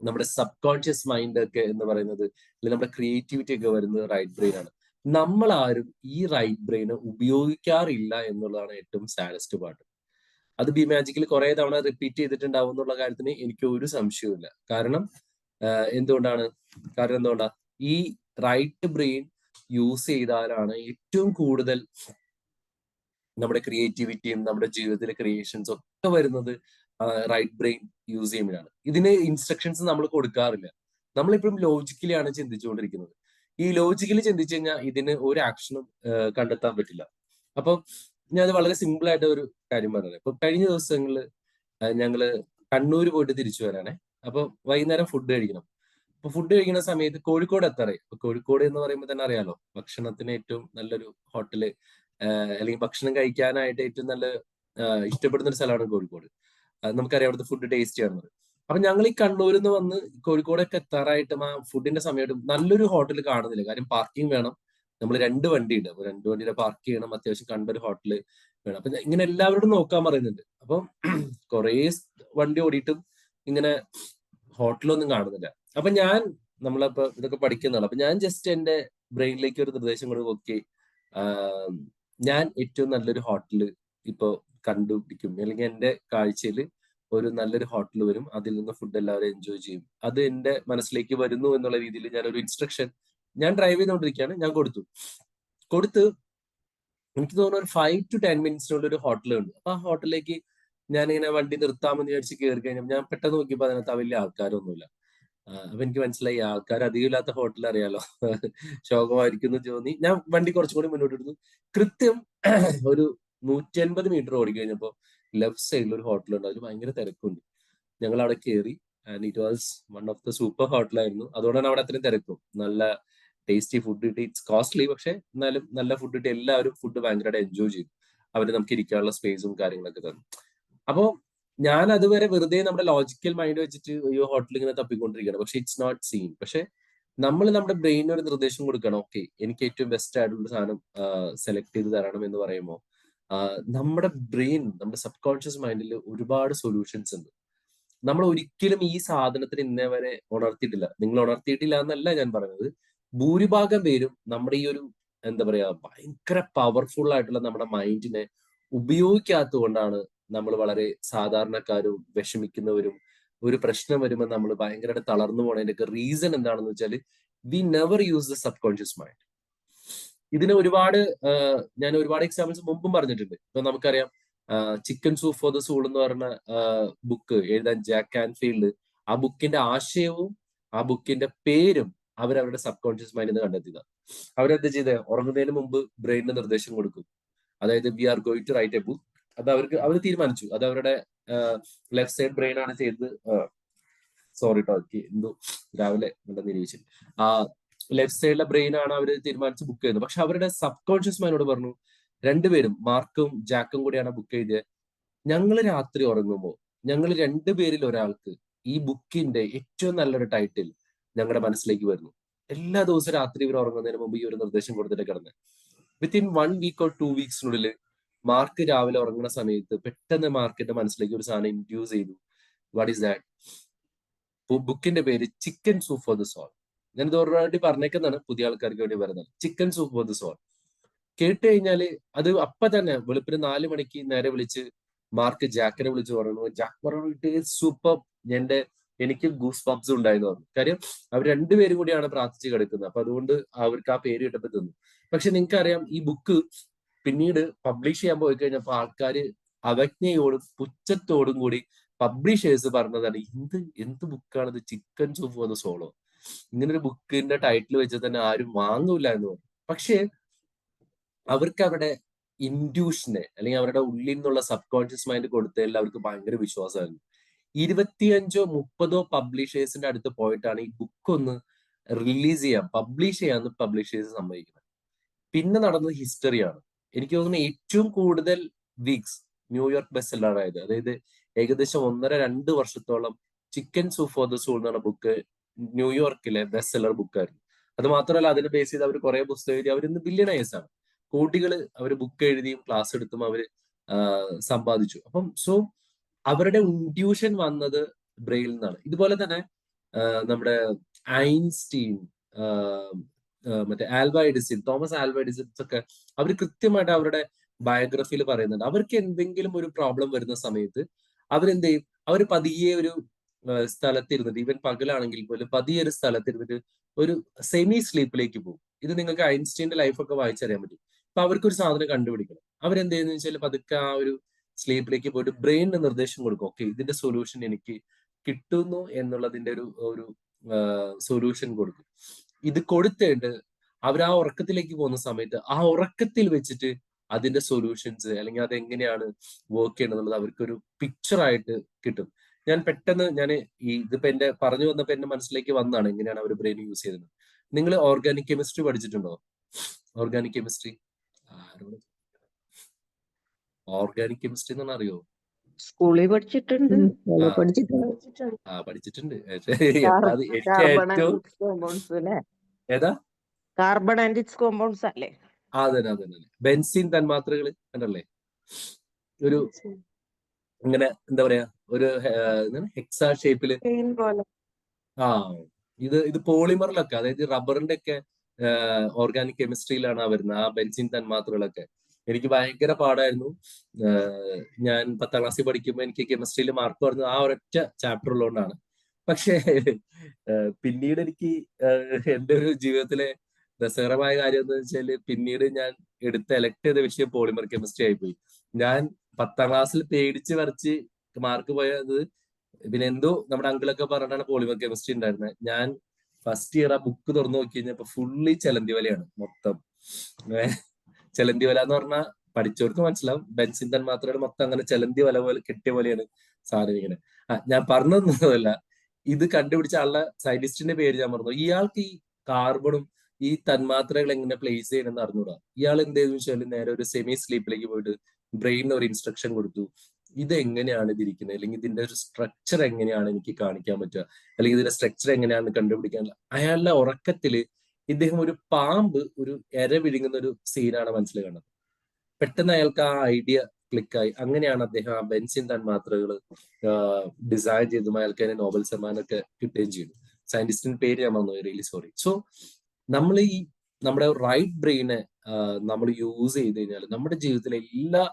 നമ്മുടെ സബ് കോൺഷ്യസ് മൈൻഡ് ഒക്കെ എന്ന് പറയുന്നത്, അല്ലെങ്കിൽ നമ്മുടെ ക്രിയേറ്റിവിറ്റി ഒക്കെ വരുന്നത് റൈറ്റ് ബ്രെയിൻ ആണ്. നമ്മൾ ആരും ഈ റൈറ്റ് ബ്രെയിന് ഉപയോഗിക്കാറില്ല എന്നുള്ളതാണ് ഏറ്റവും സാഡസ്റ്റ് പാർട്ട്. അത് ബി മാജിക്കിൽ കുറെ തവണ റിപ്പീറ്റ് ചെയ്തിട്ടുണ്ടാവും എന്നുള്ള കാര്യത്തിന് എനിക്ക് ഒരു സംശയവുമില്ല. കാരണം എന്തുകൊണ്ടാ ഈ റൈറ്റ് ബ്രെയിൻ യൂസ് ചെയ്താലാണ് ഏറ്റവും കൂടുതൽ നമ്മുടെ ക്രിയേറ്റിവിറ്റിയും നമ്മുടെ ജീവിതത്തിലെ ക്രിയേഷൻസ് ഒക്കെ വരുന്നത് റൈറ്റ് ബ്രെയിൻ യൂസ് ചെയ്യുമ്പോഴാണ്. ഇതിന് ഇൻസ്ട്രക്ഷൻസ് നമ്മൾ കൊടുക്കാറില്ല. നമ്മളിപ്പോഴും ലോജിക്കലി ആണ് ചിന്തിച്ചുകൊണ്ടിരിക്കുന്നത്. ഈ ലോജിക്കലി ചിന്തിച്ചു കഴിഞ്ഞാൽ ഇതിന് ഒരു ആക്ഷനും കണ്ടെത്താൻ പറ്റില്ല. അപ്പൊ ഞാൻ വളരെ സിമ്പിൾ ആയിട്ട് ഒരു കാര്യം പറഞ്ഞത്, ഇപ്പൊ കഴിഞ്ഞ ദിവസങ്ങളിൽ ഞങ്ങള് കണ്ണൂർ പോയിട്ട് തിരിച്ചു വരാനേ. അപ്പൊ വൈകുന്നേരം ഫുഡ് കഴിക്കണം. അപ്പൊ ഫുഡ് കഴിക്കുന്ന സമയത്ത് കോഴിക്കോട് എത്താറായി. അപ്പൊ കോഴിക്കോട് എന്ന് പറയുമ്പോൾ തന്നെ അറിയാലോ, ഭക്ഷണത്തിന് ഏറ്റവും നല്ലൊരു ഹോട്ടല്, അല്ലെങ്കിൽ ഭക്ഷണം കഴിക്കാനായിട്ട് ഏറ്റവും നല്ല ഇഷ്ടപ്പെടുന്ന ഒരു സ്ഥലമാണ് കോഴിക്കോട്. നമുക്കറിയാം അവിടുത്തെ ഫുഡ് ടേസ്റ്റി ആണെന്നത്. അപ്പൊ ഞങ്ങൾ ഈ കണ്ണൂരിൽ നിന്ന് വന്ന് കോഴിക്കോടൊക്കെ എത്താറായിട്ടും ആ ഫുഡിന്റെ സമയത്തും നല്ലൊരു ഹോട്ടൽ കാണുന്നില്ല. കാര്യം പാർക്കിംഗ് വേണം. നമ്മൾ 2 വണ്ടി ഉണ്ട്. അപ്പൊ 2 വണ്ടിയുടെ പാർക്ക് ചെയ്യണം. അത്യാവശ്യം കണ്ടൊരു ഹോട്ടല് വേണം. അപ്പൊ ഇങ്ങനെ എല്ലാവരോടും നോക്കാൻ പറയുന്നുണ്ട്. അപ്പം കുറേ വണ്ടി ഓടിയിട്ടും ഇങ്ങനെ ഹോട്ടലൊന്നും കാണുന്നില്ല. അപ്പൊ നമ്മളപ്പോ ഇതൊക്കെ പഠിക്കുന്നതാണ്. അപ്പൊ ഞാൻ ജസ്റ്റ് എന്റെ ബ്രെയിനിലേക്ക് ഒരു നിർദ്ദേശം കൊണ്ട് നോക്കി, ഞാൻ ഏറ്റവും നല്ലൊരു ഹോട്ടല് ഇപ്പൊ കണ്ടുപിടിക്കും, അല്ലെങ്കിൽ എന്റെ കാഴ്ചയിൽ ഒരു നല്ലൊരു ഹോട്ടൽ വരും, അതിൽ നിന്ന് ഫുഡ് എല്ലാവരും എൻജോയ് ചെയ്യും, അത് എന്റെ മനസ്സിലേക്ക് വരുന്നു എന്നുള്ള രീതിയിൽ ഞാനൊരു ഇൻസ്ട്രക്ഷൻ, ഞാൻ ഡ്രൈവ് ചെയ്തുകൊണ്ടിരിക്കുകയാണ്, ഞാൻ കൊടുത്ത് എനിക്ക് തോന്നുന്നു ഒരു 5 to 10 മിനിറ്റ്സിനുള്ള ഒരു ഹോട്ടൽ ഉണ്ട്. അപ്പൊ ആ ഹോട്ടലിലേക്ക് ഞാനിങ്ങനെ വണ്ടി നിർത്താമെന്ന് വിചാരിച്ച് കയറി കഴിഞ്ഞാൽ ഞാൻ പെട്ടെന്ന് നോക്കിയപ്പോൾ അതിനകത്ത് വലിയ ആൾക്കാരൊന്നുമില്ല. അപ്പൊ എനിക്ക് മനസ്സിലായി ആൾക്കാർ അധികം ഇല്ലാത്ത ഹോട്ടൽ അറിയാലോ, ശോകമായിരിക്കും എന്ന് തോന്നി. ഞാൻ വണ്ടി കുറച്ചും കൂടി മുന്നോട്ട് എടുത്തു. കൃത്യം ഒരു 150 മീറ്റർ ഓടിക്കഴിഞ്ഞപ്പോ ലെഫ്റ്റ് സൈഡിൽ ഒരു ഹോട്ടലുണ്ട്. അതിൽ ഭയങ്കര തിരക്കുണ്ട്. ഞങ്ങൾ അവിടെ കയറി. And it was one of the super ഹോട്ടലായിരുന്നു. അതുകൊണ്ടാണ് അവിടെ അത്രയും തിരക്കും. നല്ല ടേസ്റ്റി ഫുഡ് കിട്ടി. ഇറ്റ്സ് കോസ്റ്റ്ലി, പക്ഷെ എന്നാലും നല്ല ഫുഡ് കിട്ടി. എല്ലാവരും ഫുഡ് ഭയങ്കരമായിട്ട് എൻജോയ് ചെയ്തു. അവര് നമുക്ക് ഇരിക്കാനുള്ള സ്പേസും കാര്യങ്ങളൊക്കെ തന്നു. അപ്പോ ഞാൻ അതുവരെ വെറുതെ നമ്മുടെ ലോജിക്കൽ മൈൻഡ് വെച്ചിട്ട് ഈ ഹോട്ടൽ ഇങ്ങനെ തപ്പിക്കൊണ്ടിരിക്കുകയാണ്. പക്ഷെ ഇറ്റ്സ് നോട്ട് സീൻ. പക്ഷെ നമ്മൾ നമ്മുടെ ബ്രെയിനിന് ഒരു നിർദ്ദേശം കൊടുക്കണം. ഓക്കെ, എനിക്ക് ഏറ്റവും ബെസ്റ്റ് ആയിട്ടുള്ള സാധനം സെലക്ട് ചെയ്ത് തരണം എന്ന് പറയുമ്പോൾ നമ്മുടെ ബ്രെയിൻ, നമ്മുടെ സബ് കോൺഷ്യസ് മൈൻഡിൽ ഒരുപാട് സൊല്യൂഷൻസ് ഉണ്ട്. നമ്മൾ ഒരിക്കലും ഈ സാധനത്തിന് ഇന്നേ വരെ ഉണർത്തിയിട്ടില്ല. നിങ്ങൾ ഉണർത്തിയിട്ടില്ല എന്നല്ല ഞാൻ പറയുന്നത്. ഭൂരിഭാഗം പേരും നമ്മുടെ ഈ ഒരു എന്താ പറയാ ഭയങ്കര പവർഫുൾ ആയിട്ടുള്ള നമ്മുടെ മൈൻഡിനെ ഉപയോഗിക്കാത്തത് കൊണ്ടാണ് നമ്മൾ വളരെ സാധാരണക്കാരും വിഷമിക്കുന്നവരും ഒരു പ്രശ്നം വരുമ്പോൾ നമ്മൾ ഭയങ്കരമായിട്ട് തളർന്നു പോണതിന്റെ റീസൺ എന്താണെന്ന് വെച്ചാൽ we never use the subconscious mind. ഇതിന് ഞാൻ ഒരുപാട് എക്സാമ്പിൾസ് മുമ്പും പറഞ്ഞിട്ടുണ്ട്. ഇപ്പൊ നമുക്കറിയാം chicken soup for the soul എന്ന് പറഞ്ഞ ബുക്ക് എഴുതാൻ ജാക്ക് കാൻഫീൽഡ്, ആ ബുക്കിന്റെ ആശയവും ആ ബുക്കിന്റെ പേരും അവരവരുടെ സബ് കോൺഷ്യസ് മൈൻഡിൽ നിന്ന് കണ്ടെത്തിയതാണ്. അവരെന്താ ചെയ്തത്? ഉറങ്ങുന്നതിന് മുമ്പ് ബ്രെയിനിന് നിർദ്ദേശം കൊടുക്കും. അതായത് we are going to write a book. അത് അവർ തീരുമാനിച്ചു. അത് അവരുടെ ലെഫ്റ്റ് സൈഡ് ബ്രെയിൻ ആണ് ചെയ്തത്. സോറി ടോക്കി എന്തോ രാവിലെ നിരീക്ഷിച്ചു. ആ ലെഫ്റ്റ് സൈഡിലെ ബ്രെയിൻ ആണ് അവർ തീരുമാനിച്ച് ബുക്ക് ചെയ്യുന്നത്. പക്ഷെ അവരുടെ സബ് കോൺഷ്യസ് മൈൻഡോട് പറഞ്ഞു, രണ്ടുപേരും മാർക്കും ജാക്കും കൂടിയാണ് ബുക്ക് ചെയ്തത്. ഞങ്ങൾ രാത്രി ഉറങ്ങുമ്പോൾ ഞങ്ങൾ രണ്ടുപേരിൽ ഒരാൾക്ക് ഈ ബുക്കിന്റെ ഏറ്റവും നല്ലൊരു ടൈറ്റിൽ ഞങ്ങളുടെ മനസ്സിലേക്ക് വരുന്നു. എല്ലാ ദിവസവും രാത്രി ഇവർ ഉറങ്ങുന്നതിന് മുമ്പ് ഈ ഒരു നിർദ്ദേശം കൊടുത്തിട്ട് കിടന്നത്. വിത്തിൻ 1 വീക്ക് ഓർ 2 വീക്സിനുള്ളിൽ മാർക്ക് രാവിലെ ഉറങ്ങുന്ന സമയത്ത് പെട്ടെന്ന് മാർക്കിന്റെ മനസ്സിലേക്ക് ഒരു സാധനം ഇൻഡ്യൂസ് ചെയ്തു. What is that? ബുക്കിന്റെ പേര് chicken soup for the soul. ഞാൻ ഇത് ഓൾറെഡി പറഞ്ഞേക്കുന്നതാണ്, പുതിയ ആൾക്കാർക്ക് വേണ്ടി വരുന്നത്. Chicken soup for the soul കേട്ട് കഴിഞ്ഞാല് അത് അപ്പൊ തന്നെ വെളുപ്പിന് 4 മണിക്ക് നേരെ വിളിച്ച് മാർക്ക് ജാക്കിനെ വിളിച്ച് പറഞ്ഞു. ജാക്ക് പറഞ്ഞു ഇറ്റ് ഈസ് സൂപ്പർ, എനിക്ക് ഗൂസ് ബംപ്സ് ഉണ്ടായെന്ന് പറഞ്ഞു. കാര്യം അവർ രണ്ടുപേരും കൂടിയാണ് പ്രാർത്ഥിച്ച് കിടക്കുന്നത്. അപ്പൊ അതുകൊണ്ട് അവർക്ക് ആ പേര് കിട്ടപ്പോ തന്നു. പക്ഷെ നിങ്ങൾക്ക് അറിയാം, ഈ ബുക്ക് പിന്നീട് പബ്ലിഷ് ചെയ്യാൻ പോയി കഴിഞ്ഞപ്പോൾ ആൾക്കാർ അവജ്ഞയോടും പുച്ഛത്തോടും കൂടി പബ്ലിഷേഴ്സ് പറഞ്ഞതാണ്, എന്ത് ബുക്കാണിത്, chicken soup for the soul, ഇങ്ങനൊരു ബുക്കിന്റെ ടൈറ്റിൽ വെച്ച് തന്നെ ആരും വാങ്ങൂല എന്ന് പറഞ്ഞു. പക്ഷേ അവർക്ക് അവരുടെ ഇൻഡ്യൂഷനെ അല്ലെങ്കിൽ അവരുടെ ഉള്ളിൽ നിന്നുള്ള സബ് കോൺഷ്യസ് മൈൻഡ് കൊടുത്തതിൽ അവർക്ക് ഭയങ്കര വിശ്വാസമായിരുന്നു. 25-30 പബ്ലിഷേഴ്സിന്റെ അടുത്ത് പോയിട്ടാണ് ഈ ബുക്ക് ഒന്ന് റിലീസ് പബ്ലിഷ് ചെയ്യാന്ന് പബ്ലിഷേഴ്സ് സമ്മതിക്കുന്നത്. പിന്നെ നടന്നത് ഹിസ്റ്ററിയാണ്. എനിക്ക് തോന്നുന്നു ഏറ്റവും കൂടുതൽ വീക്സ് ന്യൂയോർക്ക് ബെസ്റ്റ് സെല്ലർ ആയത്, അതായത് ഏകദേശം 1.5-2 വർഷത്തോളം chicken soup for the soul എന്ന് പറഞ്ഞ ബുക്ക് ന്യൂയോർക്കിലെ ബെസ്റ്റ് സെല്ലർ ബുക്കായിരുന്നു. അത് മാത്രമല്ല, അതിനെ ബേസ് ചെയ്ത് അവർ കുറെ പുസ്തകം എഴുതി. അവരിന്ന് ബില്യണേഴ്സ് ആണ്. കോടികൾ അവർ ബുക്ക് എഴുതിയും ക്ലാസ് എടുത്തും അവര് സമ്പാദിച്ചു. അപ്പം അവരുടെ ഇൻഡ്യൂഷൻ വന്നത് ബ്രെയിനിൽ നിന്നാണ്. ഇതുപോലെ തന്നെ നമ്മുടെ ഐൻസ്റ്റീൻ, മറ്റേ Alva Edison, Thomas Alva Edison ഒക്കെ അവർ കൃത്യമായിട്ട് അവരുടെ ബയോഗ്രഫിയിൽ പറയുന്നുണ്ട്. അവർക്ക് എന്തെങ്കിലും ഒരു പ്രോബ്ലം വരുന്ന സമയത്ത് അവരെന്ത് ചെയ്യും? അവർ പതിയെ ഒരു സ്ഥലത്തിരുന്നിട്ട്, ഈവൻ പകലാണെങ്കിൽ പോലും പതിയെ ഒരു സ്ഥലത്തിരുന്നിട്ട് ഒരു സെമി സ്ലീപ്പിലേക്ക് പോകും. ഇത് നിങ്ങൾക്ക് ഐൻസ്റ്റീന്റെ ലൈഫൊക്കെ വായിച്ചറിയാൻ പറ്റും. അപ്പൊ അവർക്കൊരു സാധനം കണ്ടുപിടിക്കണം. അവരെന്ത് ചെയ്യുന്ന വെച്ചാൽ പതുക്കെ ആ ഒരു സ്ലീപ്പിലേക്ക് പോയിട്ട് ബ്രെയിനിന് നിർദ്ദേശം കൊടുക്കും. ഓക്കെ, ഇതിന്റെ സൊല്യൂഷൻ എനിക്ക് കിട്ടുന്നു എന്നുള്ളതിന്റെ ഒരു സൊല്യൂഷൻ കൊടുക്കും. ഇത് കൊടുത്തിട്ട് അവർ ആ ഉറക്കത്തിലേക്ക് പോകുന്ന സമയത്ത് ആ ഉറക്കത്തിൽ വെച്ചിട്ട് അതിന്റെ സൊല്യൂഷൻസ് അല്ലെങ്കിൽ അതെങ്ങനെയാണ് വർക്ക് ചെയ്യണമെന്നുള്ളത് അവർക്കൊരു പിക്ചറായിട്ട് കിട്ടും. ഇതിപ്പോ എന്റെ പറഞ്ഞു വന്നപ്പോ എന്റെ മനസ്സിലേക്ക് വന്നാണ് എങ്ങനെയാണ് അവർ ബ്രെയിൻ യൂസ് ചെയ്തത്. നിങ്ങൾ ഓർഗാനിക് കെമിസ്ട്രി പഠിച്ചിട്ടുണ്ടോ? ഓർഗാനിക് കെമിസ്ട്രി എന്ന് അറിയോ? സ്കൂളിൽ പഠിച്ചിട്ടുണ്ട്. പഠിച്ചിട്ടുണ്ട്. ഏതാ? കാർബൺ ആൻഡ് ഇറ്റ്സ് കോമ്പൗണ്ട്സ് അല്ലേ? അതെ. ബെൻസീൻ തന്മാത്രകൾ കണ്ടല്ലേ? ഒരു ഇങ്ങനെ എന്താ പറയാ, ഒരു ഹെക്സാ ഷേപ്പില്. ഇത് പോളിമറിലൊക്കെ, അതായത് റബ്ബറിന്റെ ഒക്കെ ഓർഗാനിക് കെമിസ്ട്രിയിലാണ് വരുന്നത് ആ ബെൻസീൻ തന്മാത്രകളൊക്കെ. എനിക്ക് ഭയങ്കര പാടായിരുന്നു. ഞാൻ 10ാം ക്ലാസ്സിൽ പഠിക്കുമ്പോൾ എനിക്ക് കെമിസ്ട്രിയിൽ മാർക്ക് പറഞ്ഞത് ആ ഒരൊറ്റ ചാപ്റ്റർ ഉള്ളതുകൊണ്ടാണ്. പക്ഷേ പിന്നീട് എനിക്ക് എൻ്റെ ഒരു ജീവിതത്തിലെ രസകരമായ കാര്യം എന്താ വെച്ചാല്, പിന്നീട് ഞാൻ എലക്ട് ചെയ്ത വിഷയം പോളിമർ കെമിസ്ട്രി ആയിപ്പോയി. ഞാൻ 10ാം ക്ലാസ്സിൽ പേടിച്ച് വരച്ച് മാർക്ക് പോയത്, പിന്നെ എന്തോ നമ്മുടെ അങ്കിളൊക്കെ പറഞ്ഞിട്ടാണ് പോളിമർ കെമിസ്ട്രി ഉണ്ടായിരുന്നത്. ഞാൻ ഫസ്റ്റ് ഇയർ ആ ബുക്ക് തുറന്നു നോക്കി കഴിഞ്ഞപ്പോ ഫുള്ളി ചെലന്തി വലയാണ് മൊത്തം. ചെലന്തി വല എന്ന് പറഞ്ഞാൽ പഠിച്ചവർക്ക് മനസ്സിലാവും. ബെൻസിൻ തന്മാത്രകൾ മൊത്തം അങ്ങനെ ചെലന്തി വല പോലെ കെട്ടിയ പോലെയാണ് സാധനം ഇങ്ങനെ. ഞാൻ പറഞ്ഞതൊന്നുമല്ല, ഇത് കണ്ടുപിടിച്ച ആളുടെ സയന്റിസ്റ്റിന്റെ പേര് ഞാൻ പറഞ്ഞു. ഇയാൾക്ക് ഈ കാർബണും ഈ തന്മാത്രകൾ എങ്ങനെ പ്ലേസ് ചെയ്യണമെന്ന് അറിഞ്ഞൂടാ. ഇയാൾ എന്ത് ചെയ്തെന്ന് വെച്ചാൽ നേരെ ഒരു സെമി സ്ലീപ്പിലേക്ക് പോയിട്ട് ബ്രെയിനിന് ഒരു ഇൻസ്ട്രക്ഷൻ കൊടുത്തു. ഇത് എങ്ങനെയാണ് ഇതിരിക്കുന്നത്, അല്ലെങ്കിൽ ഇതിന്റെ ഒരു സ്ട്രക്ചർ എങ്ങനെയാണ് എനിക്ക് കാണിക്കാൻ പറ്റുക, അല്ലെങ്കിൽ ഇതിന്റെ സ്ട്രക്ചർ എങ്ങനെയാണ് കണ്ടുപിടിക്കാൻ. അയാളുടെ ഉറക്കത്തില് ഇദ്ദേഹം ഒരു പാമ്പ് ഒരു എര വിഴുങ്ങുന്ന ഒരു സീനാണ് മനസ്സിൽ കാണുന്നത്. പെട്ടെന്ന് അയാൾക്ക് ആ ഐഡിയ ക്ലിക്കായി. അങ്ങനെയാണ് അദ്ദേഹം ആ ബെൻസിൻ തന്മാത്രകൾ ഡിസൈൻ ചെയ്തതും അയാൾക്ക് തന്നെ നോബൽ സമ്മാനമൊക്കെ കിട്ടുകയും ചെയ്തു. സയന്റിസ്റ്റിന്റെ പേര് ഞാൻ മറന്നു, റിയലി സോറി. സോ നമ്മൾ ഈ നമ്മുടെ റൈറ്റ് ബ്രെയിനെ നമ്മൾ യൂസ് ചെയ്ത് കഴിഞ്ഞാൽ നമ്മുടെ ജീവിതത്തിലെ എല്ലാ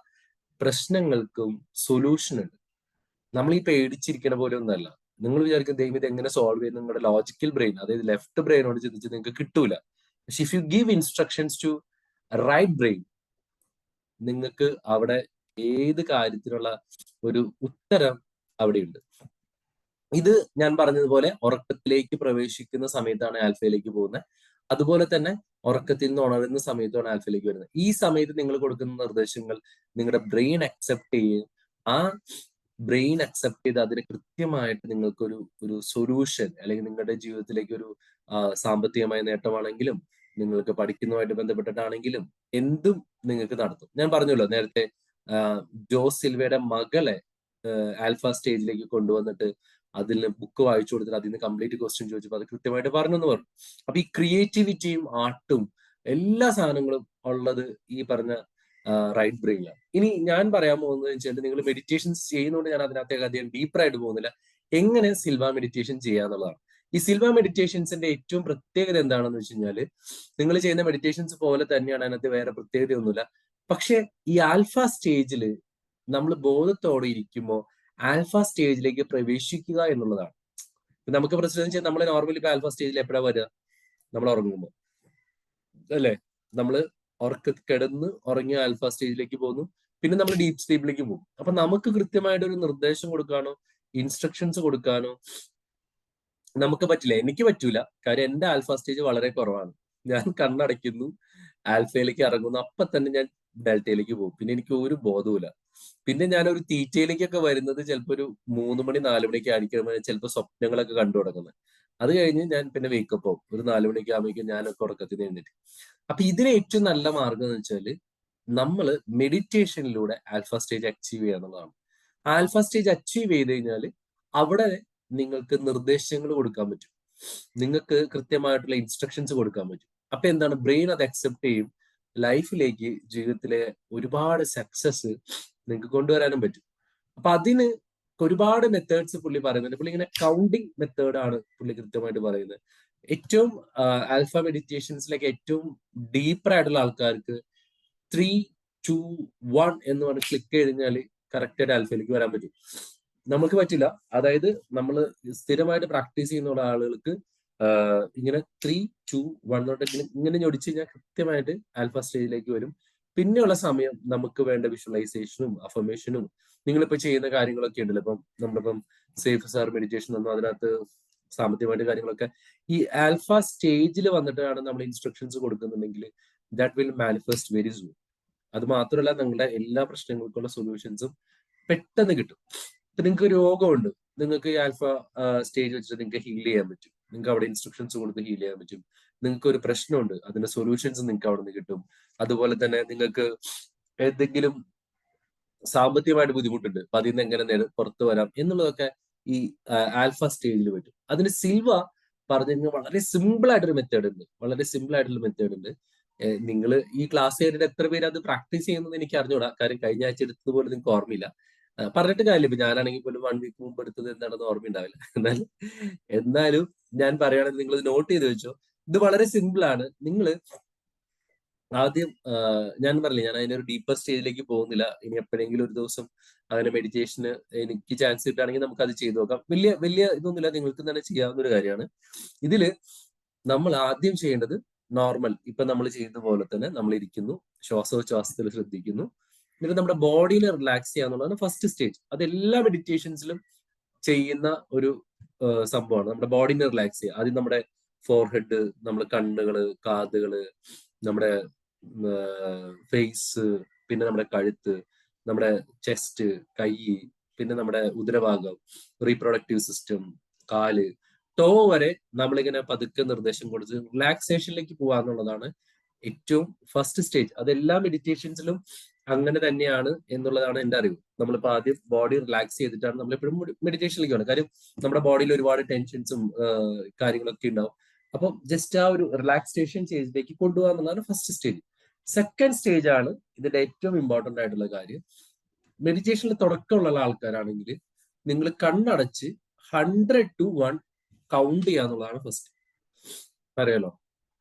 പ്രശ്നങ്ങൾക്കും സൊല്യൂഷൻ ഉണ്ട്. നമ്മൾ ഈ പേടിച്ചിരിക്കണ പോലെ ഒന്നല്ല. നിങ്ങൾ വിചാരിക്കും ദൈവം ഇത് എങ്ങനെ സോൾവ് ചെയ്യും, നിങ്ങളുടെ ലോജിക്കൽ ബ്രെയിൻ, അതായത് ലെഫ്റ്റ് ബ്രെയിനോട് ചിന്തിച്ച് നിങ്ങൾക്ക് കിട്ടൂല. പക്ഷെ if you give instructions to right brain, നിങ്ങൾക്ക് അവിടെ ഏത് കാര്യത്തിനുള്ള ഒരു ഉത്തരം അവിടെയുണ്ട്. ഇത് ഞാൻ പറഞ്ഞതുപോലെ ഉറക്കത്തിലേക്ക് പ്രവേശിക്കുന്ന സമയത്താണ് ആൽഫയിലേക്ക് പോകുന്നത്. അതുപോലെ തന്നെ ഉറക്കത്തിൽ നിന്ന് ഉണരുന്ന സമയത്താണ് ആൽഫയിലേക്ക് വരുന്നത്. ഈ സമയത്ത് നിങ്ങൾ കൊടുക്കുന്ന നിർദ്ദേശങ്ങൾ നിങ്ങളുടെ ബ്രെയിൻ അക്സെപ്റ്റ് ചെയ്യുകയും ആ ബ്രെയിൻ അക്സെപ്റ്റ് ചെയ്ത് അതിന് കൃത്യമായിട്ട് നിങ്ങൾക്കൊരു ഒരു സൊല്യൂഷൻ, അല്ലെങ്കിൽ നിങ്ങളുടെ ജീവിതത്തിലേക്ക് ഒരു സാമ്പത്തികമായ നേട്ടമാണെങ്കിലും നിങ്ങൾക്ക് പഠിക്കുന്നതുമായിട്ട് ബന്ധപ്പെട്ടിട്ടാണെങ്കിലും എന്തും നിങ്ങൾക്ക് നടത്തും. ഞാൻ പറഞ്ഞല്ലോ നേരത്തെ ജോസ് സിൽവയുടെ മകളെ ആൽഫ സ്റ്റേജിലേക്ക് കൊണ്ടുവന്നിട്ട് അതിൽ ബുക്ക് വായിച്ചു കൊടുത്തിട്ട് അതിൽ നിന്ന് കംപ്ലീറ്റ് ക്വസ്റ്റ്യൻ ചോദിച്ചപ്പോൾ അത് കൃത്യമായിട്ട് പറഞ്ഞെന്ന് പറഞ്ഞു. അപ്പൊ ഈ ക്രിയേറ്റിവിറ്റിയും ആർട്ടും എല്ലാ സാധനങ്ങളും ഉള്ളത് ഈ പറഞ്ഞ റൈറ്റ് ബ്രെയിനിലാണ്. ഇനി ഞാൻ പറയാൻ പോകുന്നത് വെച്ചാൽ നിങ്ങൾ മെഡിറ്റേഷൻസ് ചെയ്യുന്നതുകൊണ്ട് ഞാൻ അതിനകത്തേക്ക് അധികം ഡീപ്പറായിട്ട് പോകുന്നില്ല. എങ്ങനെ സിൽവ മെഡിറ്റേഷൻ ചെയ്യാന്നുള്ളതാണ്. ഈ സിൽവ മെഡിറ്റേഷൻസിന്റെ ഏറ്റവും പ്രത്യേകത എന്താണെന്ന് വെച്ച് കഴിഞ്ഞാല് നിങ്ങൾ ചെയ്യുന്ന മെഡിറ്റേഷൻസ് പോലെ തന്നെയാണ്, അതിനകത്ത് വേറെ പ്രത്യേകതയൊന്നുമില്ല. പക്ഷെ ഈ ആൽഫ സ്റ്റേജിൽ നമ്മൾ ബോധത്തോടെ ഇരിക്കുമ്പോൾ ആൽഫ സ്റ്റേജിലേക്ക് പ്രവേശിക്കുക എന്നുള്ളതാണ്. നമുക്ക് പ്രശ്നം വെച്ചാൽ നമ്മൾ നോർമലി ഇപ്പൊ ആൽഫ സ്റ്റേജിൽ എപ്പോഴാണ് വരിക? നമ്മൾ ഉറങ്ങുമ്പോൾ അല്ലേ? നമ്മൾ കിടന്ന് ഉറങ്ങിയ ആൽഫ സ്റ്റേജിലേക്ക് പോകുന്നു, പിന്നെ നമ്മൾ ഡീപ് സ്ലീപ്പിലേക്ക് പോകും. അപ്പൊ നമുക്ക് കൃത്യമായിട്ട് ഒരു നിർദ്ദേശം കൊടുക്കാനോ ഇൻസ്ട്രക്ഷൻസ് കൊടുക്കാനോ നമുക്ക് പറ്റില്ല. എനിക്ക് പറ്റൂല. കാര്യം എന്റെ ആൽഫ സ്റ്റേജ് വളരെ കുറവാണ്. ഞാൻ കണ്ണടയ്ക്കുന്നു, ആൽഫയിലേക്ക് ഇറങ്ങുന്നു, അപ്പൊ തന്നെ ഞാൻ ഡെൽറ്റയിലേക്ക് പോകും. പിന്നെ എനിക്ക് ഒരു ബോധവുമില്ല. പിന്നെ ഞാനൊരു തീറ്റയിലേക്കൊക്കെ വരുന്നത് ചിലപ്പോൾ ഒരു 3 മണി 4 മണിക്ക് ആയിരിക്കും ചിലപ്പോൾ സ്വപ്നങ്ങളൊക്കെ കണ്ടു തുടങ്ങുന്നത്. അത് കഴിഞ്ഞ് ഞാൻ പിന്നെ വേക്കപ്പ് ആവും. ഒരു 4 മണിക്ക് ആകുമ്പോഴേക്കും ഞാനൊക്കെ ഉറക്കത്തിന് എഴുന്നേറ്റ്. അപ്പൊ ഇതിന് ഏറ്റവും നല്ല മാർഗം എന്ന് വെച്ചാല് നമ്മൾ മെഡിറ്റേഷനിലൂടെ ആൽഫ സ്റ്റേജ് അച്ചീവ് ചെയ്യുക എന്നുള്ളതാണ്. ആൽഫ സ്റ്റേജ് അച്ചീവ് ചെയ്ത് കഴിഞ്ഞാൽ അവിടെ നിങ്ങൾക്ക് നിർദ്ദേശങ്ങൾ കൊടുക്കാൻ പറ്റും, നിങ്ങൾക്ക് കൃത്യമായിട്ടുള്ള ഇൻസ്ട്രക്ഷൻസ് കൊടുക്കാൻ പറ്റും. അപ്പൊ എന്താണ്, ബ്രെയിൻ അത് അക്സെപ്റ്റ് ചെയ്യും. ലൈഫിലേക്ക്, ജീവിതത്തിലെ ഒരുപാട് സക്സസ് നിങ്ങൾക്ക് കൊണ്ടുവരാനും പറ്റും. അപ്പൊ അതിന് ഒരുപാട് മെത്തേഡ്സ് പുള്ളി പറയുന്നുണ്ട്. പുള്ളി ഇങ്ങനെ കൗണ്ടിങ് മെത്തേഡാണ് പുള്ളി കൃത്യമായിട്ട് പറയുന്നത്. ഏറ്റവും ആൽഫ മെഡിറ്റേഷൻസിലേക്ക് ഏറ്റവും ഡീപ്പർ ആയിട്ടുള്ള ആൾക്കാർക്ക് 3, 2, 1 എന്ന് പറഞ്ഞ് ക്ലിക്ക് കഴിഞ്ഞാൽ കറക്റ്റ് ആയിട്ട് ആൽഫയിലേക്ക് വരാൻ പറ്റും. നമുക്ക് പറ്റില്ല. അതായത് നമ്മൾ സ്ഥിരമായിട്ട് പ്രാക്ടീസ് ചെയ്യുന്ന ആളുകൾക്ക് ഇങ്ങനെ 3, 2, 1 തൊട്ട് ഇങ്ങനെ ഞൊടിച്ചു കഴിഞ്ഞാൽ കൃത്യമായിട്ട് ആൽഫ സ്റ്റേജിലേക്ക് വരും. പിന്നെയുള്ള സമയം നമുക്ക് വേണ്ട വിഷ്വലൈസേഷനും അഫർമേഷനും നിങ്ങളിപ്പോ ചെയ്യുന്ന കാര്യങ്ങളൊക്കെ ഉണ്ടല്ലോ. ഇപ്പം നമ്മളിപ്പം സേഫ് സാർ മെഡിറ്റേഷൻ ഒന്നും അതിനകത്ത് സാമ്പത്തികമായിട്ട് കാര്യങ്ങളൊക്കെ ഈ ആൽഫ സ്റ്റേജിൽ വന്നിട്ടാണ് നമ്മൾ ഇൻസ്ട്രക്ഷൻസ് കൊടുക്കുന്നുണ്ടെങ്കിൽ that will manifest very soon. അത് മാത്രമല്ല നിങ്ങളുടെ എല്ലാ പ്രശ്നങ്ങൾക്കുള്ള സൊല്യൂഷൻസും പെട്ടെന്ന് കിട്ടും. ഇപ്പൊ നിങ്ങൾക്ക് രോഗമുണ്ട്, നിങ്ങൾക്ക് ഈ ആൽഫ സ്റ്റേജ് വെച്ചിട്ട് നിങ്ങൾക്ക് ഹീൽ ചെയ്യാൻ പറ്റും. നിങ്ങൾക്ക് അവിടെ ഇൻസ്ട്രക്ഷൻസ് കൊടുത്ത് ഹീൽ ചെയ്യാൻ പറ്റും. നിങ്ങൾക്ക് ഒരു പ്രശ്നമുണ്ട്, അതിന്റെ സൊല്യൂഷൻസ് നിങ്ങൾക്ക് അവിടെ നിന്ന് കിട്ടും. അതുപോലെ തന്നെ നിങ്ങൾക്ക് എന്തെങ്കിലും സാമ്പത്തികമായിട്ട് ബുദ്ധിമുട്ടുണ്ട്, അപ്പൊ അതിൽ നിന്ന് എങ്ങനെ പുറത്തു വരാം എന്നുള്ളതൊക്കെ ഈ ആൽഫ സ്റ്റേജിൽ പറ്റും. അതിന് സിൽവ പറഞ്ഞു കഴിഞ്ഞാൽ വളരെ സിമ്പിൾ ആയിട്ടൊരു മെത്തേഡ് ഉണ്ട്, വളരെ സിമ്പിൾ ആയിട്ടുള്ള മെത്തേഡ് ഉണ്ട്. നിങ്ങൾ ഈ ക്ലാസ് കഴിഞ്ഞിട്ട് എത്ര പേര് അത് പ്രാക്ടീസ് ചെയ്യുന്നത് എനിക്ക് അറിഞ്ഞൂടാ. കാര്യം കഴിഞ്ഞ ആഴ്ച എടുത്തതുപോലെ നിങ്ങൾക്ക് ഓർമ്മയില്ല. പറഞ്ഞിട്ട് കാര്യമില്ല. ഇപ്പൊ ഞാനാണെങ്കിൽ പോലും 1 വീക്ക് മുമ്പ് എടുത്തത് എന്താണെന്ന് ഓർമ്മയുണ്ടാവില്ല. എന്നാലും ഞാൻ പറയുകയാണെങ്കിൽ നിങ്ങൾ നോട്ട് ചെയ്ത് വെച്ചോ. ഇത് വളരെ സിമ്പിൾ ആണ്. നിങ്ങൾ ആദ്യം ഞാൻ പറഞ്ഞില്ല, ഞാൻ അതിനൊരു ഡീപ്പർ സ്റ്റേജിലേക്ക് പോകുന്നില്ല. ഇനി എപ്പോഴെങ്കിലും ഒരു ദിവസം അങ്ങനെ മെഡിറ്റേഷന് എനിക്ക് ചാൻസ് കിട്ടുകയാണെങ്കിൽ നമുക്ക് അത് ചെയ്തു നോക്കാം. വലിയ ഇതൊന്നുമില്ല, നിങ്ങൾക്ക് തന്നെ ചെയ്യാവുന്ന ഒരു കാര്യമാണ്. ഇതില് നമ്മൾ ആദ്യം ചെയ്യേണ്ടത് നോർമൽ ഇപ്പൊ നമ്മൾ ചെയ്യുന്ന പോലെ തന്നെ നമ്മൾ ഇരിക്കുന്നു, ശ്വാസോച്ഛ്വാസത്തിൽ ശ്രദ്ധിക്കുന്നു, എന്നിട്ട് നമ്മുടെ ബോഡിനെ റിലാക്സ് ചെയ്യാന്നുള്ളതാണ് ഫസ്റ്റ് സ്റ്റേജ്. അത് എല്ലാ മെഡിറ്റേഷൻസിലും ചെയ്യുന്ന ഒരു സംഭവമാണ്, നമ്മുടെ ബോഡിനെ റിലാക്സ് ചെയ്യുക. ആദ്യം നമ്മുടെ ഫോർഹെഡ്, നമ്മുടെ കണ്ണുകള്, കാതുകള്, നമ്മുടെ ഫേസ്, പിന്നെ നമ്മുടെ കഴുത്ത്, നമ്മുടെ ചെസ്റ്റ്, കൈ, പിന്നെ നമ്മുടെ ഉദരഭാഗം, റീപ്രൊഡക്റ്റീവ് സിസ്റ്റം, കാല്, ടോ വരെ നമ്മളിങ്ങനെ പതുക്കെ നിർദ്ദേശം കൊടുത്ത് റിലാക്സേഷനിലേക്ക് പോവാന്നുള്ളതാണ് ഏറ്റവും ഫസ്റ്റ് സ്റ്റേജ്. അതെല്ലാ മെഡിറ്റേഷൻസിലും അങ്ങനെ തന്നെയാണ് എന്നുള്ളതാണ് എൻ്റെ അറിവ്. നമ്മളിപ്പോ ആദ്യം ബോഡി റിലാക്സ് ചെയ്തിട്ടാണ് നമ്മളെപ്പോഴും മെഡിറ്റേഷനിലേക്ക് പോകുന്നത്. കാര്യം നമ്മുടെ ബോഡിയിൽ ഒരുപാട് ടെൻഷൻസും കാര്യങ്ങളൊക്കെ ഉണ്ടാവും. അപ്പം ജസ്റ്റ് ആ ഒരു റിലാക്സേഷൻ സ്റ്റേജിലേക്ക് കൊണ്ടുപോകാന്നുള്ളതാണ് ഫസ്റ്റ് സ്റ്റേജ്. സെക്കൻഡ് സ്റ്റേജ് ആണ് ഇതിന്റെ ഏറ്റവും ഇമ്പോർട്ടന്റ് ആയിട്ടുള്ള കാര്യം. മെഡിറ്റേഷനിൽ തുടക്കമുള്ള ആൾക്കാരാണെങ്കിൽ നിങ്ങൾ കണ്ണടച്ച് 100 to 1 കൗണ്ട് ചെയ്യാന്നുള്ളതാണ് ഫസ്റ്റ്. അറിയാലോ,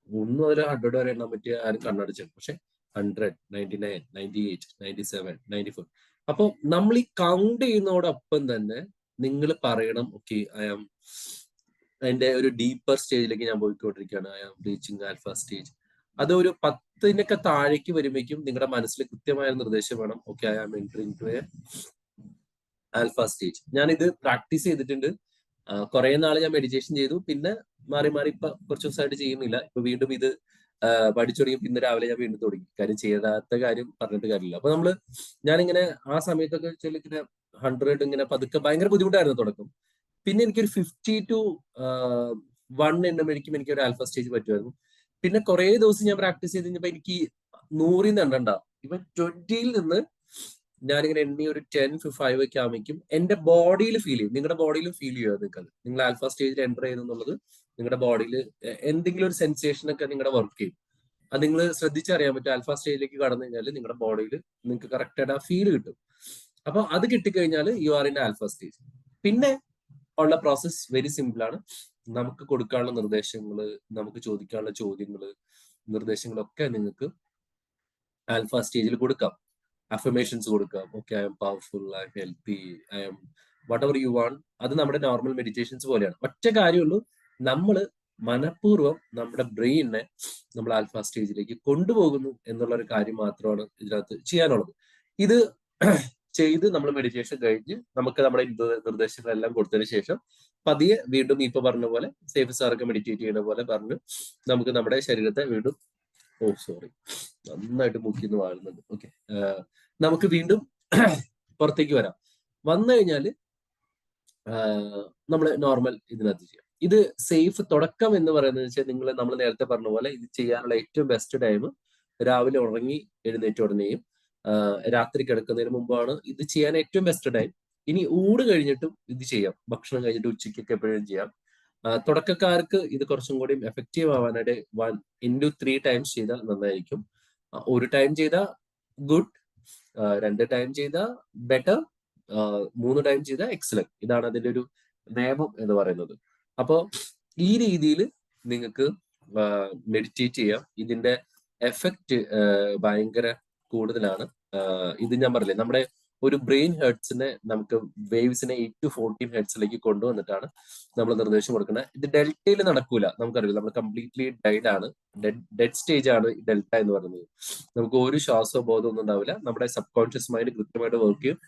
1 മുതൽ 100 വരെ എണ്ണാൻ പറ്റിയ ആരും കണ്ണടച്ചാണ്. പക്ഷെ 100, 99, 98, 97, 94. അപ്പൊ നമ്മൾ ഈ കൗണ്ട് ചെയ്യുന്നതോടൊപ്പം തന്നെ നിങ്ങൾ പറയണം, ഓക്കെ, അതിന്റെ ഒരു ഡീപ്പർ സ്റ്റേജിലേക്ക് ഞാൻ പോയിക്കൊണ്ടിരിക്കുകയാണ്, I am reaching alpha stage. അത് ഒരു 10 താഴേക്ക് വരുമ്പോഴേക്കും നിങ്ങളുടെ മനസ്സിൽ കൃത്യമായ നിർദ്ദേശം വേണം, okay, I am entering to a alpha stage. ഞാനിത് പ്രാക്ടീസ് ചെയ്തിട്ടുണ്ട്. കുറെ നാൾ ഞാൻ മെഡിറ്റേഷൻ ചെയ്തു, പിന്നെ മാറി മാറി ഇപ്പൊ കുറച്ച് ദിവസമായിട്ട് ചെയ്യുന്നില്ല. ഇപ്പൊ വീണ്ടും ഇത് പഠിച്ചു തുടങ്ങി. ഇന്ന് രാവിലെ ഞാൻ വീണ്ടും തുടങ്ങി. കാര്യം ചെയ്താത്ത കാര്യം പറഞ്ഞിട്ട് കാര്യമില്ല. അപ്പൊ ഞാനിങ്ങനെ ആ സമയത്തൊക്കെ ഇങ്ങനെ 100 ഇങ്ങനെ പതുക്കെ ഭയങ്കര ബുദ്ധിമുട്ടായിരുന്നു തുടക്കം. പിന്നെ എനിക്കൊരു 50 to 1 എണ്ണുമ്പോഴേക്കും എനിക്ക് ഒരു ആൽഫ സ്റ്റേജ് പറ്റുമായിരുന്നു. പിന്നെ കുറെ ദിവസം ഞാൻ പ്രാക്ടീസ് ചെയ്ത് കഴിഞ്ഞപ്പോ എനിക്ക് 100 എണ്ണണ്ട, ഇവൻ 20 നിന്ന് ഞാനിങ്ങനെ എണ്ണി ഒരു 10, 5 ഒക്കെ ആവുമ്പോഴേക്കും എന്റെ ബോഡിയിൽ ഫീൽ ചെയ്യും. നിങ്ങളുടെ ബോഡിയിലും ഫീൽ ചെയ്യുക നിങ്ങൾക്ക്. നിങ്ങൾ ആൽഫ സ്റ്റേജിൽ എൻ്റർ ചെയ്യുന്നുള്ളത് നിങ്ങളുടെ ബോഡിയിൽ എന്തെങ്കിലും ഒരു സെൻസേഷൻ ഒക്കെ നിങ്ങളുടെ വർക്ക് ചെയ്യും. അത് നിങ്ങൾ ശ്രദ്ധിച്ചറിയാൻ പറ്റും. ആൽഫ സ്റ്റേജിലേക്ക് കടന്നു കഴിഞ്ഞാൽ നിങ്ങളുടെ ബോഡിയിൽ നിങ്ങൾക്ക് കറക്റ്റ് ആയിട്ട് ആ ഫീൽ കിട്ടും. അപ്പൊ അത് കിട്ടിക്കഴിഞ്ഞാൽ you are in alpha stage. പിന്നെ ഉള്ള പ്രോസസ് വെരി സിമ്പിൾ ആണ്. നമുക്ക് കൊടുക്കാനുള്ള നിർദ്ദേശങ്ങൾ, നമുക്ക് ചോദിക്കാനുള്ള ചോദ്യങ്ങൾ, നിർദ്ദേശങ്ങളൊക്കെ നിങ്ങൾക്ക് ആൽഫ സ്റ്റേജിൽ കൊടുക്കാം. അഫർമേഷൻസ് കൊടുക്കാം. Okay, I M powerful, I M healthy, I M what ever you want. അത് നമ്മുടെ നോർമൽ മെഡിറ്റേഷൻസ് പോലെയാണ്. ഒറ്റ കാര്യമുള്ളൂ, നമ്മൾ മനഃപൂർവ്വം നമ്മുടെ ബ്രെയിനിനെ നമ്മൾ ആൽഫ സ്റ്റേജിലേക്ക് കൊണ്ടുപോകുന്നു എന്നുള്ള ഒരു കാര്യം മാത്രമാണ് ഇതിനകത്ത് ചെയ്യാനുള്ളത്. ഇത് ചെയ്ത് നമ്മൾ മെഡിറ്റേഷൻ കഴിഞ്ഞ് നമുക്ക് നമ്മുടെ നിർദ്ദേശങ്ങളെല്ലാം കൊടുത്തതിന് ശേഷം പതിയെ വീണ്ടും ഇപ്പൊ പറഞ്ഞ പോലെ സേഫ് സാറൊക്കെ മെഡിറ്റേറ്റ് ചെയ്യുന്ന പോലെ പറഞ്ഞു നമുക്ക് നമ്മുടെ ശരീരത്തെ വീണ്ടും നന്നായിട്ട് മുക്കിന്ന് വാഴുന്നുണ്ട്. ഓക്കെ, നമുക്ക് വീണ്ടും പുറത്തേക്ക് വരാം. വന്നു കഴിഞ്ഞാല് നമ്മൾ നോർമൽ ഇതിനകത്ത് ചെയ്യാം. ഇത് സേഫ് തുടക്കം എന്ന് പറയുന്നത് വെച്ചാൽ നമ്മൾ നേരത്തെ പറഞ്ഞ പോലെ ഇത് ചെയ്യാനുള്ള ഏറ്റവും ബെസ്റ്റ് ടൈം രാവിലെ ഉറങ്ങി എഴുന്നേറ്റ ഉടനെയും രാത്രി കിടക്കുന്നതിന് മുമ്പാണ് ഇത് ചെയ്യാൻ ഏറ്റവും ബെസ്റ്റ് ടൈം. ഇനി ഊണ് കഴിഞ്ഞിട്ടും ഇത് ചെയ്യാം. ഭക്ഷണം കഴിഞ്ഞിട്ട് ഉച്ചയ്ക്കൊക്കെ എപ്പോഴും ചെയ്യാം. തുടക്കക്കാർക്ക് ഇത് കുറച്ചും കൂടി എഫക്റ്റീവ് ആവാനായിട്ട് 1 into 3 ടൈംസ് ചെയ്താൽ നന്നായിരിക്കും. 1 ടൈം ചെയ്താൽ ഗുഡ്, 2 ടൈം ചെയ്താൽ ബെറ്റർ, 3 ടൈം ചെയ്താൽ എക്സലന്റ്. ഇതാണ് അതിന്റെ ഒരു നിയമം എന്ന് പറയുന്നത്. അപ്പോൾ ഈ രീതിയിൽ നിങ്ങൾക്ക് മെഡിറ്റേറ്റ് ചെയ്യാം. ഇതിന്റെ എഫക്റ്റ് ഭയങ്കര കൂടുതലാണ്. ഇത് ഞാൻ പറഞ്ഞില്ലേ, നമ്മുടെ ഒരു ബ്രെയിൻ ഹെർട്സിനെ നമുക്ക് വേവ്സിനെ 8 to 14 ഹെർട്സിലേക്ക് കൊണ്ടുവന്നിട്ടാണ് നമ്മൾ നിർദ്ദേശം കൊടുക്കുന്നത്. ഇത് ഡെൽറ്റയിൽ നടക്കൂല, നമുക്കറിയില്ല. നമ്മൾ കംപ്ലീറ്റ്ലി ഡെഡ് സ്റ്റേജ് ആണ് ഡെൽറ്റ എന്ന് പറയുന്നത്. നമുക്ക് ഒരു ശ്വാസമോ ബോധമോ ഒന്നും ഉണ്ടാവില്ല. നമ്മുടെ സബ് കോൺഷ്യസ് മൈൻഡ് കൃത്യമായിട്ട് വർക്ക് ചെയ്യും.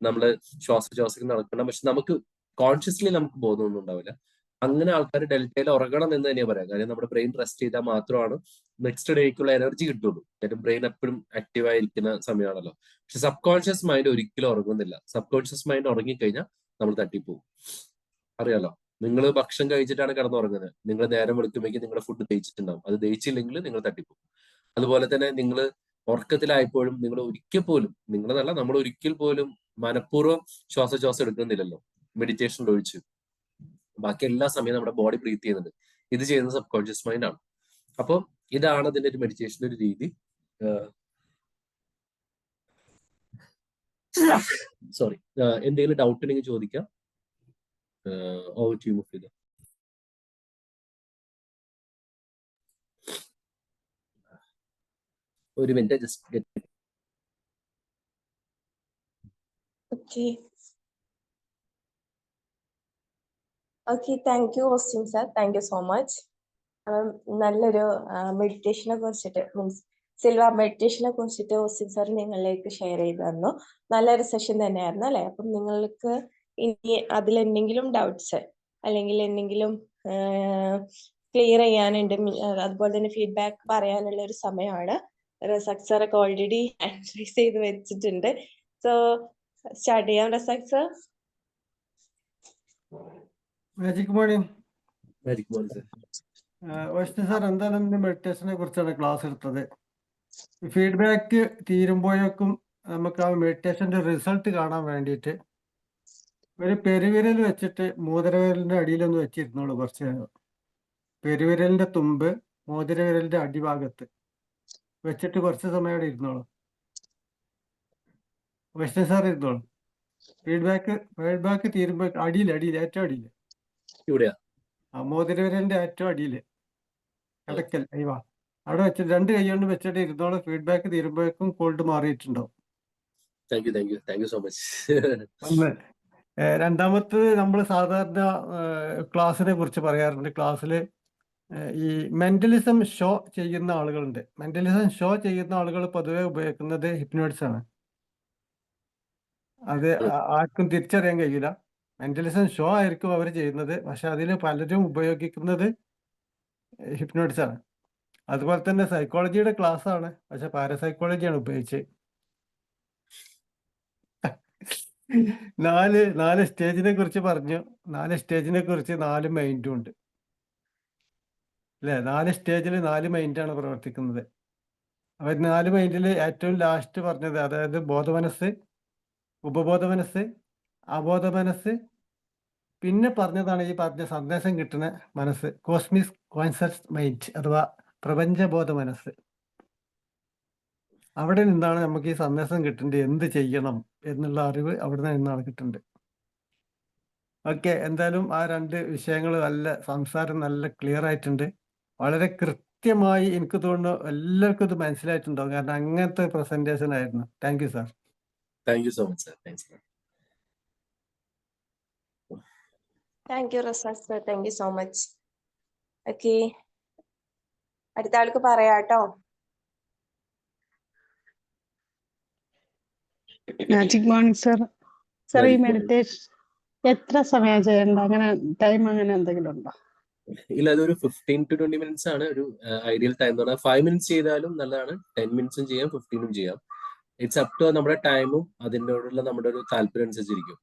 നമ്മൾ ശ്വാസോച്ഛ്വാസം നടക്കണം, പക്ഷെ നമുക്ക് കോൺഷ്യസ്ലി നമുക്ക് ബോധമൊന്നും ഉണ്ടാവില്ല. അങ്ങനെ ആൾക്കാർ ഡെൽറ്റയിൽ ഉറങ്ങണം എന്ന് തന്നെയാണ് പറയാം. കാര്യം നമ്മുടെ ബ്രെയിൻ റെസ്റ്റ് ചെയ്താൽ മാത്രമാണ് നെക്സ്റ്റ് ഡേക്കുള്ള എനർജി കിട്ടുള്ളൂ. കാര്യം ബ്രെയിൻ എപ്പോഴും ആക്റ്റീവ് ആയിരിക്കുന്ന സമയമാണല്ലോ. പക്ഷെ സബ് കോൺഷ്യസ് മൈൻഡ് ഒരിക്കലും ഉറങ്ങുന്നില്ല. സബ് കോൺഷ്യസ് മൈൻഡ് ഉറങ്ങിക്കഴിഞ്ഞാൽ നമ്മൾ തട്ടിപ്പോവും. അറിയാലോ, നിങ്ങൾ ഭക്ഷണം കഴിച്ചിട്ടാണ് കിടന്നുറങ്ങുന്നത്. നിങ്ങൾ നേരം വെളുക്കുമ്പോഴേക്കും നിങ്ങളുടെ ഫുഡ് ദഹിച്ചിട്ടുണ്ടാവും. അത് ദഹിച്ചില്ലെങ്കിൽ നിങ്ങൾ തട്ടിപ്പോവും. അതുപോലെ തന്നെ നിങ്ങൾ ഉറക്കത്തിലായപ്പോഴും നിങ്ങൾ ഒരിക്കൽ പോലും, നിങ്ങളതല്ല, നമ്മൾ ഒരിക്കൽ പോലും മനഃപൂർവ്വം ശ്വാസോച്ഛ്വാസം എടുക്കുന്നില്ലല്ലോ മെഡിറ്റേഷനിൽ ഒഴിച്ച്. ബാക്കി എല്ലാ സമയവും നമ്മുടെ ബോഡി ബ്രീത്ത് ചെയ്യുന്നുണ്ട്. ഇത് ചെയ്യുന്നത് സബ് കോൺഷ്യസ് മൈൻഡ് ആണ്. അപ്പോൾ ഇതാണ് അതിന്റെ ഒരു മെഡിറ്റേഷന്റെ ഒരു രീതി. സോറി, എന്തെങ്കിലും ഡൗട്ട് ഉണ്ടെങ്കിൽ ചോദിക്കാം. Over to you Mufeeda. ഒരു minute, just get. Okay, thank you Austin sir, thank you so much. നല്ലൊരു മെഡിറ്റേഷനെ കുറിച്ചിട്ട്, മീൻസ് സിൽവ മെഡിറ്റേഷനെ കുറിച്ചിട്ട് ഓസ്റ്റിൻ സാർ നിങ്ങളിലേക്ക് ഷെയർ ചെയ്ത് തന്നു. നല്ലൊരു സെഷൻ തന്നെയായിരുന്നു അല്ലെ? അപ്പം നിങ്ങൾക്ക് ഇനി അതിലെന്തെങ്കിലും ഡൗട്ട്സ് അല്ലെങ്കിൽ എന്തെങ്കിലും ക്ലിയർ ചെയ്യാനുണ്ട്, അതുപോലെ തന്നെ ഫീഡ്ബാക്ക് പറയാനുള്ള ഒരു സമയമാണ്. റസാഖ് സാറൊക്കെ ഓൾറെഡി അഡ്വൈസ് ചെയ്ത് വെച്ചിട്ടുണ്ട്. സോ സ്റ്റാർട്ട് ചെയ്യാം Razak sir. Magic morning. Very sir, എന്താണ് ഇന്ന് മെഡിറ്റേഷനെ കുറിച്ചാണ് ക്ലാസ് എടുത്തത്. ഫീഡ്ബാക്ക് തീരുമ്പോഴേക്കും നമുക്ക് ആ മെഡിറ്റേഷന്റെ റിസൾട്ട് കാണാൻ വേണ്ടിയിട്ട് ഒരു പെരുവിരൽ വെച്ചിട്ട് മോതിരവിരലിന്റെ അടിയിലൊന്ന് വെച്ചിരുന്നോളൂ കുറച്ച് നേരം. പെരുവിരലിന്റെ തുമ്പ് മോതിരവിരലിന്റെ അടിഭാഗത്ത് വെച്ചിട്ട് കുറച്ച് സമയം അവിടെ ഇരുന്നോളൂ. വിഷ്ണു സാർ ഇരുന്നോളൂ. ഫീഡ്ബാക്ക് തീരുമ്പോൾ അടിയിൽ ഏറ്റവും അടിയിൽ ഇവിടെയാ? മോതിരവിരലിന്റെ ഏറ്റവും അടിയിൽ ഇടയ്ക്കൽ അയ്യോ അവിടെ വെച്ചിട്ട് 2 കൈ കൊണ്ട് വെച്ചിട്ട് ഇരുന്നോളൂ. ഫീഡ്ബാക്ക് തീരുമ്പോഴേക്കും കോൾഡ് മാറിയിട്ടുണ്ടാവും. Thank you so much. ഒന്ന് രണ്ടാമത്തത് നമ്മൾ സാധാരണ ക്ലാസ്സിനെ കുറിച്ച് പറയാറുണ്ട്. ക്ലാസ്സിൽ ഈ മെന്റലിസം ഷോ ചെയ്യുന്ന ആളുകളുണ്ട്. മെന്റലിസം ഷോ ചെയ്യുന്ന ആളുകൾ പൊതുവെ ഉപയോഗിക്കുന്നത് ഹിപ്നോട്ടിക്സ് ആണ്. അത് ആർക്കും തിരിച്ചറിയാൻ കഴിയില്ല. മെന്റലിസം ഷോ ആയിരിക്കും അവർ ചെയ്യുന്നത്, പക്ഷെ അതിൽ പലരും ഉപയോഗിക്കുന്നത് ഹിപ്നോട്ടിക്സ് ആണ്. അതുപോലെ തന്നെ സൈക്കോളജിയുടെ ക്ലാസ് ആണ്, പക്ഷെ പാരസൈക്കോളജിയാണ് ഉപയോഗിച്ചത്. 4 സ്റ്റേജിനെ കുറിച്ച് പറഞ്ഞു. 4 സ്റ്റേജിനെ കുറിച്ച് 4 മൈൻഡും ഉണ്ട് അല്ലെ? 4 സ്റ്റേജിൽ 4 മൈൻഡാണ് പ്രവർത്തിക്കുന്നത്. അവർ 4 മൈൻഡിൽ ഏറ്റവും ലാസ്റ്റ് പറഞ്ഞത്, അതായത് ബോധമനസ്സ്, ഉപബോധ മനസ്സ്, അബോധ മനസ്സ്, പിന്നെ പറഞ്ഞതാണ് ഈ പറഞ്ഞ സന്ദേശം കിട്ടുന്ന മനസ്സ്, കോസ്മിക് കോൺഷ്യസ് മൈൻഡ് അഥവാ പ്രപഞ്ചബോധ മനസ്സ്. അവിടെ നിന്നാണ് നമുക്ക് ഈ സന്ദേശം കിട്ടേണ്ടത്, എന്ത് ചെയ്യണം എന്നുള്ള അറിവ് അവിടെ നിന്നാണ് കിട്ടേണ്ടത്. ഓക്കെ, എന്തായാലും ആ 2 വിഷയങ്ങൾ നല്ല സംസാരം നല്ല ക്ലിയർ ആയിട്ടുണ്ട്. വളരെ കൃത്യമായി എനിക്ക് തോന്നുന്നു എല്ലാവർക്കും ഇത് മനസ്സിലായിട്ടുണ്ടാവും, കാരണം അങ്ങനത്തെ പ്രസന്റേഷൻ ആയിരുന്നു. Thank you sir. Thank you so much sir. Thank U Razak sir, thank you so much. Okay, അടുത്ത ആൾക്ക് പറയാട്ടോ. Good morning sir. സർ, ഈ മെഡിറ്റേഷൻ എത്ര സമയം ചെയ്യണ്ട, അങ്ങനെ ടൈം അങ്ങനെ എന്തെങ്കിലും ഉണ്ടോ? ഇല്ല, അതൊരു 15 to 20 മിനിറ്റ്സ് ആണ് ഒരു ഐഡിയൽ ടൈം എന്ന് പറഞ്ഞാൽ. 5 മിനിറ്റ്സ് ചെയ്താലും നല്ലതാണ്, 10 മിനിറ്റ്സും ചെയ്യാം, 15ഉം ചെയ്യാം. ഇറ്റ്സ് അപ് ടു നമ്മുടെ ടൈമും അതിനോടുള്ള നമ്മുടെ ഒരു താല്പര്യം അനുസരിച്ചിരിക്കും.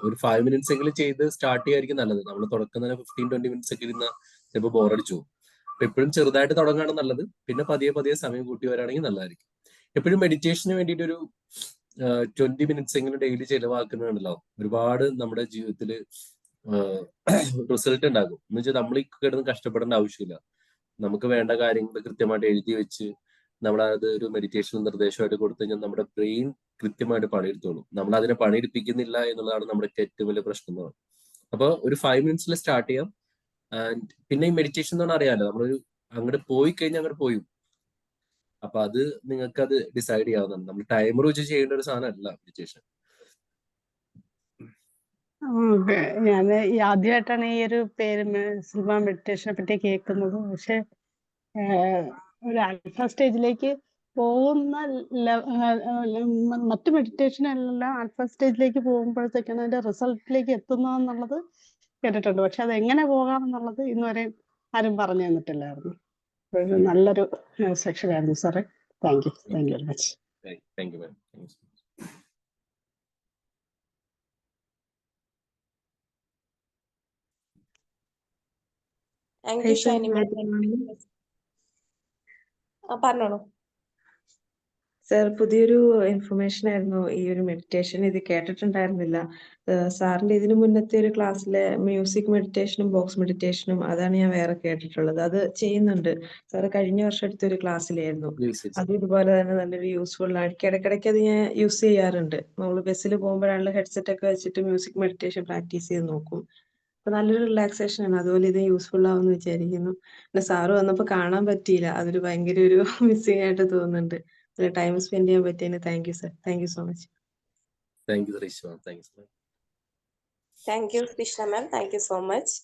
ഒരു 5 മിനിറ്റ്സ് എങ്കിലും ചെയ്ത് സ്റ്റാർട്ട് ചെയ്യായിരിക്കും നല്ലത്. നമ്മൾ തുടക്കം 15-20 മിനിറ്റ്സ് ഒക്കെ ഇരുന്ന ചിലപ്പോൾ ബോറടിച്ചു പോകും. അപ്പൊ എപ്പോഴും ചെറുതായിട്ട് തുടങ്ങാണ് നല്ലത്, പിന്നെ പതിയെ സമയം കൂട്ടി വരാണെങ്കിൽ നല്ലതായിരിക്കും. എപ്പോഴും മെഡിറ്റേഷന് വേണ്ടിയിട്ട് ഒരു 20 മിനിറ്റ്സ് എങ്കിലും ഡെയിലി ചിലവാക്കുന്നുണ്ടല്ലോ, ഒരുപാട് നമ്മുടെ ജീവിതത്തിൽ റിസൾട്ട് ഉണ്ടാകും. എന്ന് വെച്ചാൽ നമ്മൾ ഈ കിടന്ന് കഷ്ടപ്പെടേണ്ട ആവശ്യമില്ല. നമുക്ക് വേണ്ട കാര്യങ്ങൾ കൃത്യമായിട്ട് എഴുതി വെച്ച് നമ്മളത് ഒരു മെഡിറ്റേഷൻ നിർദ്ദേശമായിട്ട് കൊടുത്തു കഴിഞ്ഞാൽ നമ്മുടെ ബ്രെയിൻ കൃത്യമായിട്ട് പണിയെടുത്തോളും. നമ്മൾ അതിനെ പണിയെടുപ്പിക്കുന്നില്ല എന്നുള്ളതാണ് നമ്മുടെ ഏറ്റവും വലിയ പ്രശ്നം എന്ന് പറയുന്നത്. അപ്പൊ ഒരു 5 മിനിറ്റ്സിൽ സ്റ്റാർട്ട് ചെയ്യാം. ആൻഡ് പിന്നെ ഈ മെഡിറ്റേഷൻ എന്ന് പറഞ്ഞാൽ അറിയാലോ, നമ്മളൊരു അങ്ങോട്ട് പോയി കഴിഞ്ഞാൽ അങ്ങോട്ട് പോയും. അപ്പൊ അത് നിങ്ങൾക്ക് അത് ഡിസൈഡ് ചെയ്യാവുന്നതാണ്. നമ്മൾ ടൈമർ വെച്ച് ചെയ്യേണ്ട ഒരു സാധനമല്ല മെഡിറ്റേഷൻ. ഞാൻ ആദ്യമായിട്ടാണ് ഈ ഒരു പേര് സിൽവ മെഡിറ്റേഷനെ പറ്റി കേൾക്കുന്നത്. പക്ഷെ ഒരു ആൽഫ സ്റ്റേജിലേക്ക് പോകുന്ന മറ്റു മെഡിറ്റേഷനെല്ലാം ആൽഫ സ്റ്റേജിലേക്ക് പോകുമ്പോഴത്തേക്കാണ് അതിന്റെ റിസൾട്ടിലേക്ക് എത്തുന്നതെന്നുള്ളത് കേട്ടിട്ടുണ്ട്. പക്ഷെ അത് എങ്ങനെ പോകാമെന്നുള്ളത് ഇന്നുവരെ ആരും പറഞ്ഞു തന്നിട്ടില്ലായിരുന്നു. നല്ലൊരു സെക്ഷൻ ആയിരുന്നു സാറേ. Thank you very much. Thank you ma'am. Thank U Shiny. പറഞ്ഞോളൂ സർ. പുതിയൊരു ഇൻഫർമേഷൻ ആയിരുന്നു ഈ ഒരു മെഡിറ്റേഷൻ. ഇത് കേട്ടിട്ടുണ്ടായിരുന്നില്ല. സാറിന്റെ ഇതിനു മുന്നത്തെ ഒരു ക്ലാസ്സിലെ മ്യൂസിക് മെഡിറ്റേഷനും ബോക്സ് മെഡിറ്റേഷനും അതാണ് ഞാൻ വേറെ കേട്ടിട്ടുള്ളത്. അത് ചെയ്യുന്നുണ്ട് സാറ്. കഴിഞ്ഞ വർഷം എടുത്തൊരു ക്ലാസ്സിലായിരുന്നു. അത് ഇതുപോലെ തന്നെ നല്ലൊരു യൂസ്ഫുൾ ആണ്. ഇടയ്ക്കിടയ്ക്ക് അത് ഞാൻ യൂസ് ചെയ്യാറുണ്ട്. നമ്മൾ ബസ്സിൽ പോകുമ്പോഴാണല്ലോ ഹെഡ്സെറ്റ് ഒക്കെ വെച്ചിട്ട് മ്യൂസിക് മെഡിറ്റേഷൻ പ്രാക്ടീസ് ചെയ്ത് നോക്കും. അപ്പൊ നല്ലൊരു റിലാക്സേഷൻ ആണ്. അതുപോലെ ഇത് യൂസ്ഫുൾ ആവുമെന്ന് വിചാരിക്കുന്നു. പിന്നെ സാറ് വന്നപ്പോ കാണാൻ പറ്റിയില്ല. അതൊരു ഭയങ്കര ഒരു മിസ്സിംഗ് ആയിട്ട് തോന്നുന്നുണ്ട്. ടൈം സ്പെൻഡ് ചെയ്യാൻ പറ്റിയതിന് thank you sir. Thank you so much. Thank you Sreeshma. Thank you. Thank you Krishna ma'am, thank you so much.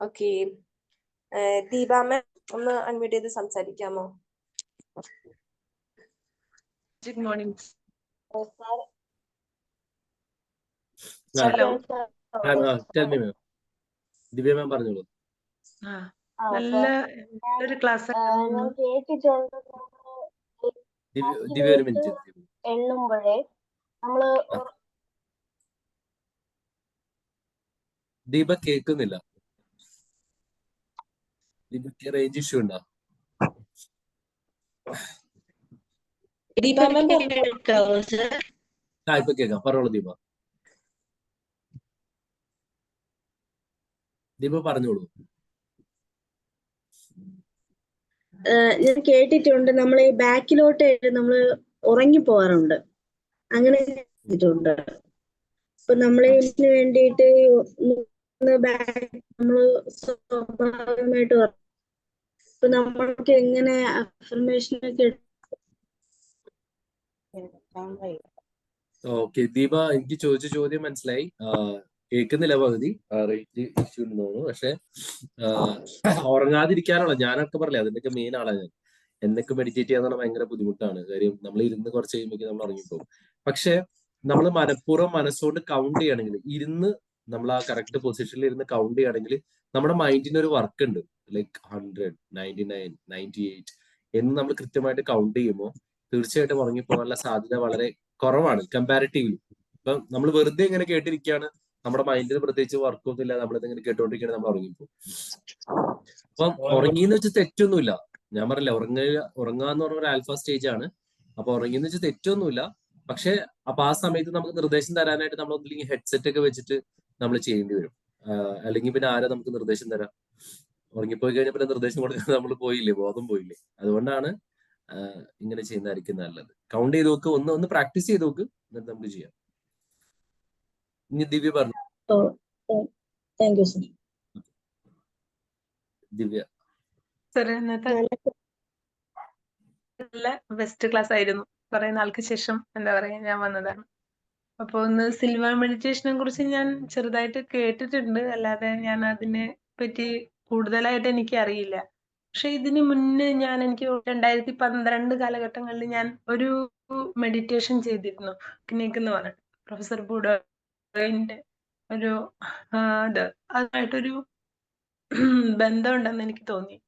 Okay, Deepa ma'am ഒന്ന് അൺമ്യൂട്ട് ചെയ്ത് സംസാരിക്കാമോ? Good morning. Hello. Divya ma'am പറഞ്ഞോളൂ. നല്ല ഒരു ക്ലാസ് ദിവ്യ ഒരു മിനിറ്റ്. എണ്ണുമ്പോഴേ നമ്മള് ദീപ കേൾക്കുന്നില്ല. ദീപക്ക് റേഞ്ച് ഇഷ്യൂ ഉണ്ടോ? ദീപ മാം ഇപ്പൊ കേൾക്കാം. പറഞ്ഞോളൂ ദീപ. ദീപ പറഞ്ഞോളൂ. ഞാൻ കേട്ടിട്ടുണ്ട്, നമ്മൾ ഈ ബാക്കിലോട്ട് നമ്മൾ ഉറങ്ങി പോകാറുണ്ട്. അങ്ങനെ ചെയ്തിട്ടുണ്ട്. അപ്പൊ നമ്മൾ ഇതിന് വേണ്ടിയിട്ട് നമ്മള് സ്വാഭാവികമായിട്ട് അപ്പൊ നമ്മൾക്ക് എങ്ങനെ അഫർമേഷൻ ഒക്കെ ഓക്കെ ദീപ, എനിക്ക് ചോദിച്ച ചോദ്യം മനസ്സിലായി. കേൾക്കുന്നില്ല പകുതി, റേഞ്ച് ഇഷ്യൂ എന്ന് തോന്നുന്നു. പക്ഷെ ഉറങ്ങാതിരിക്കാനുള്ള ഞാനൊക്കെ പറഞ്ഞില്ലേ, അതിന്റെയൊക്കെ മെയിൻ ആളാണ് ഞാൻ. എന്നൊക്കെ മെഡിറ്റേറ്റ് ചെയ്യാന്ന് പറഞ്ഞാൽ ഭയങ്കര ബുദ്ധിമുട്ടാണ്. കാര്യം നമ്മൾ ഇരുന്ന് കുറച്ച് കഴിയുമ്പോൾ നമ്മൾ ഉറങ്ങിപ്പോകും. പക്ഷെ നമ്മൾ മനഃപൂർവ്വം മനസ്സുകൊണ്ട് കൗണ്ട് ചെയ്യുകയാണെങ്കിൽ, ഇരുന്ന് നമ്മൾ ആ കറക്റ്റ് പൊസിഷനിൽ ഇരുന്ന് കൗണ്ട് ചെയ്യുകയാണെങ്കിൽ നമ്മുടെ മൈൻഡിന് ഒരു വർക്ക് ഉണ്ട്. ലൈക്ക് 100, 99, 98 എന്ന് നമ്മൾ കൃത്യമായിട്ട് കൗണ്ട് ചെയ്യുമ്പോൾ തീർച്ചയായിട്ടും ഉറങ്ങിപ്പോകാനുള്ള സാധ്യത വളരെ കുറവാണ് കമ്പാരിറ്റീവ്ലി. ഇപ്പം നമ്മൾ വെറുതെ ഇങ്ങനെ കേട്ടിരിക്കുകയാണ്, നമ്മുടെ മൈൻഡിന് പ്രത്യേകിച്ച് വർക്കൊന്നും ഇല്ല, നമ്മളിതിങ്ങനെ കേട്ടോണ്ടിരിക്കുകയാണ്, നമ്മൾ ഉറങ്ങിപ്പോകും. അപ്പം ഉറങ്ങിയെന്ന് വെച്ചാൽ തെറ്റൊന്നുമില്ല. ഞാൻ പറഞ്ഞില്ല, ഉറങ്ങുക എന്ന് പറഞ്ഞ ഒരു ആൽഫ സ്റ്റേജ് ആണ്. അപ്പൊ ഉറങ്ങിയെന്ന് വെച്ചാൽ തെറ്റൊന്നുമില്ല. പക്ഷെ അപ്പൊ ആ സമയത്ത് നമുക്ക് നിർദ്ദേശം തരാനായിട്ട് നമ്മൾ ഒന്നില്ലെങ്കിൽ ഹെഡ്സെറ്റ് ഒക്കെ വെച്ചിട്ട് നമ്മൾ ചെയ്യേണ്ടി വരും. അല്ലെങ്കിൽ പിന്നെ ആരാ നമുക്ക് നിർദ്ദേശം തരാം? ഉറങ്ങിപ്പോയി കഴിഞ്ഞാൽ പിന്നെ നിർദ്ദേശം കൊടുക്കാൻ നമ്മൾ പോയില്ലേ, ബോധം പോയില്ലേ. അതുകൊണ്ടാണ് ഇങ്ങനെ ചെയ്യുന്നതായിരിക്കും നല്ലത്. കൗണ്ട് ചെയ്ത് നോക്ക്, ഒന്ന് പ്രാക്ടീസ് ചെയ്ത് നോക്ക്, എന്നിട്ട് നമുക്ക് ചെയ്യാം. ഇനി ദിവ്യ പറഞ്ഞു. Thank you sir. Divya. Sir, ഇന്നത്തെ നല്ല ബെസ്റ്റ് ക്ലാസ് ആയിരുന്നു. കുറെ നാൾക്ക് ശേഷം എന്താ പറയാ ഞാൻ വന്നതാണ്. അപ്പൊ ഒന്ന് സിൽവർ മെഡിറ്റേഷനെ കുറിച്ച് ഞാൻ ചെറുതായിട്ട് കേട്ടിട്ടുണ്ട്, അല്ലാതെ ഞാൻ അതിനെ പറ്റി കൂടുതലായിട്ട് എനിക്ക് അറിയില്ല. പക്ഷെ ഇതിന് മുന്നേ എനിക്ക് 2012 കാലഘട്ടങ്ങളിൽ ഞാൻ ഒരു മെഡിറ്റേഷൻ ചെയ്തിരുന്നു, ക്നിക്ക് എന്ന് പറഞ്ഞിട്ട് പ്രൊഫസർ ബുഡോയിന്റെ ഒരു അതുമായിട്ടൊരു ബന്ധമുണ്ടെന്ന് എനിക്ക് തോന്നി.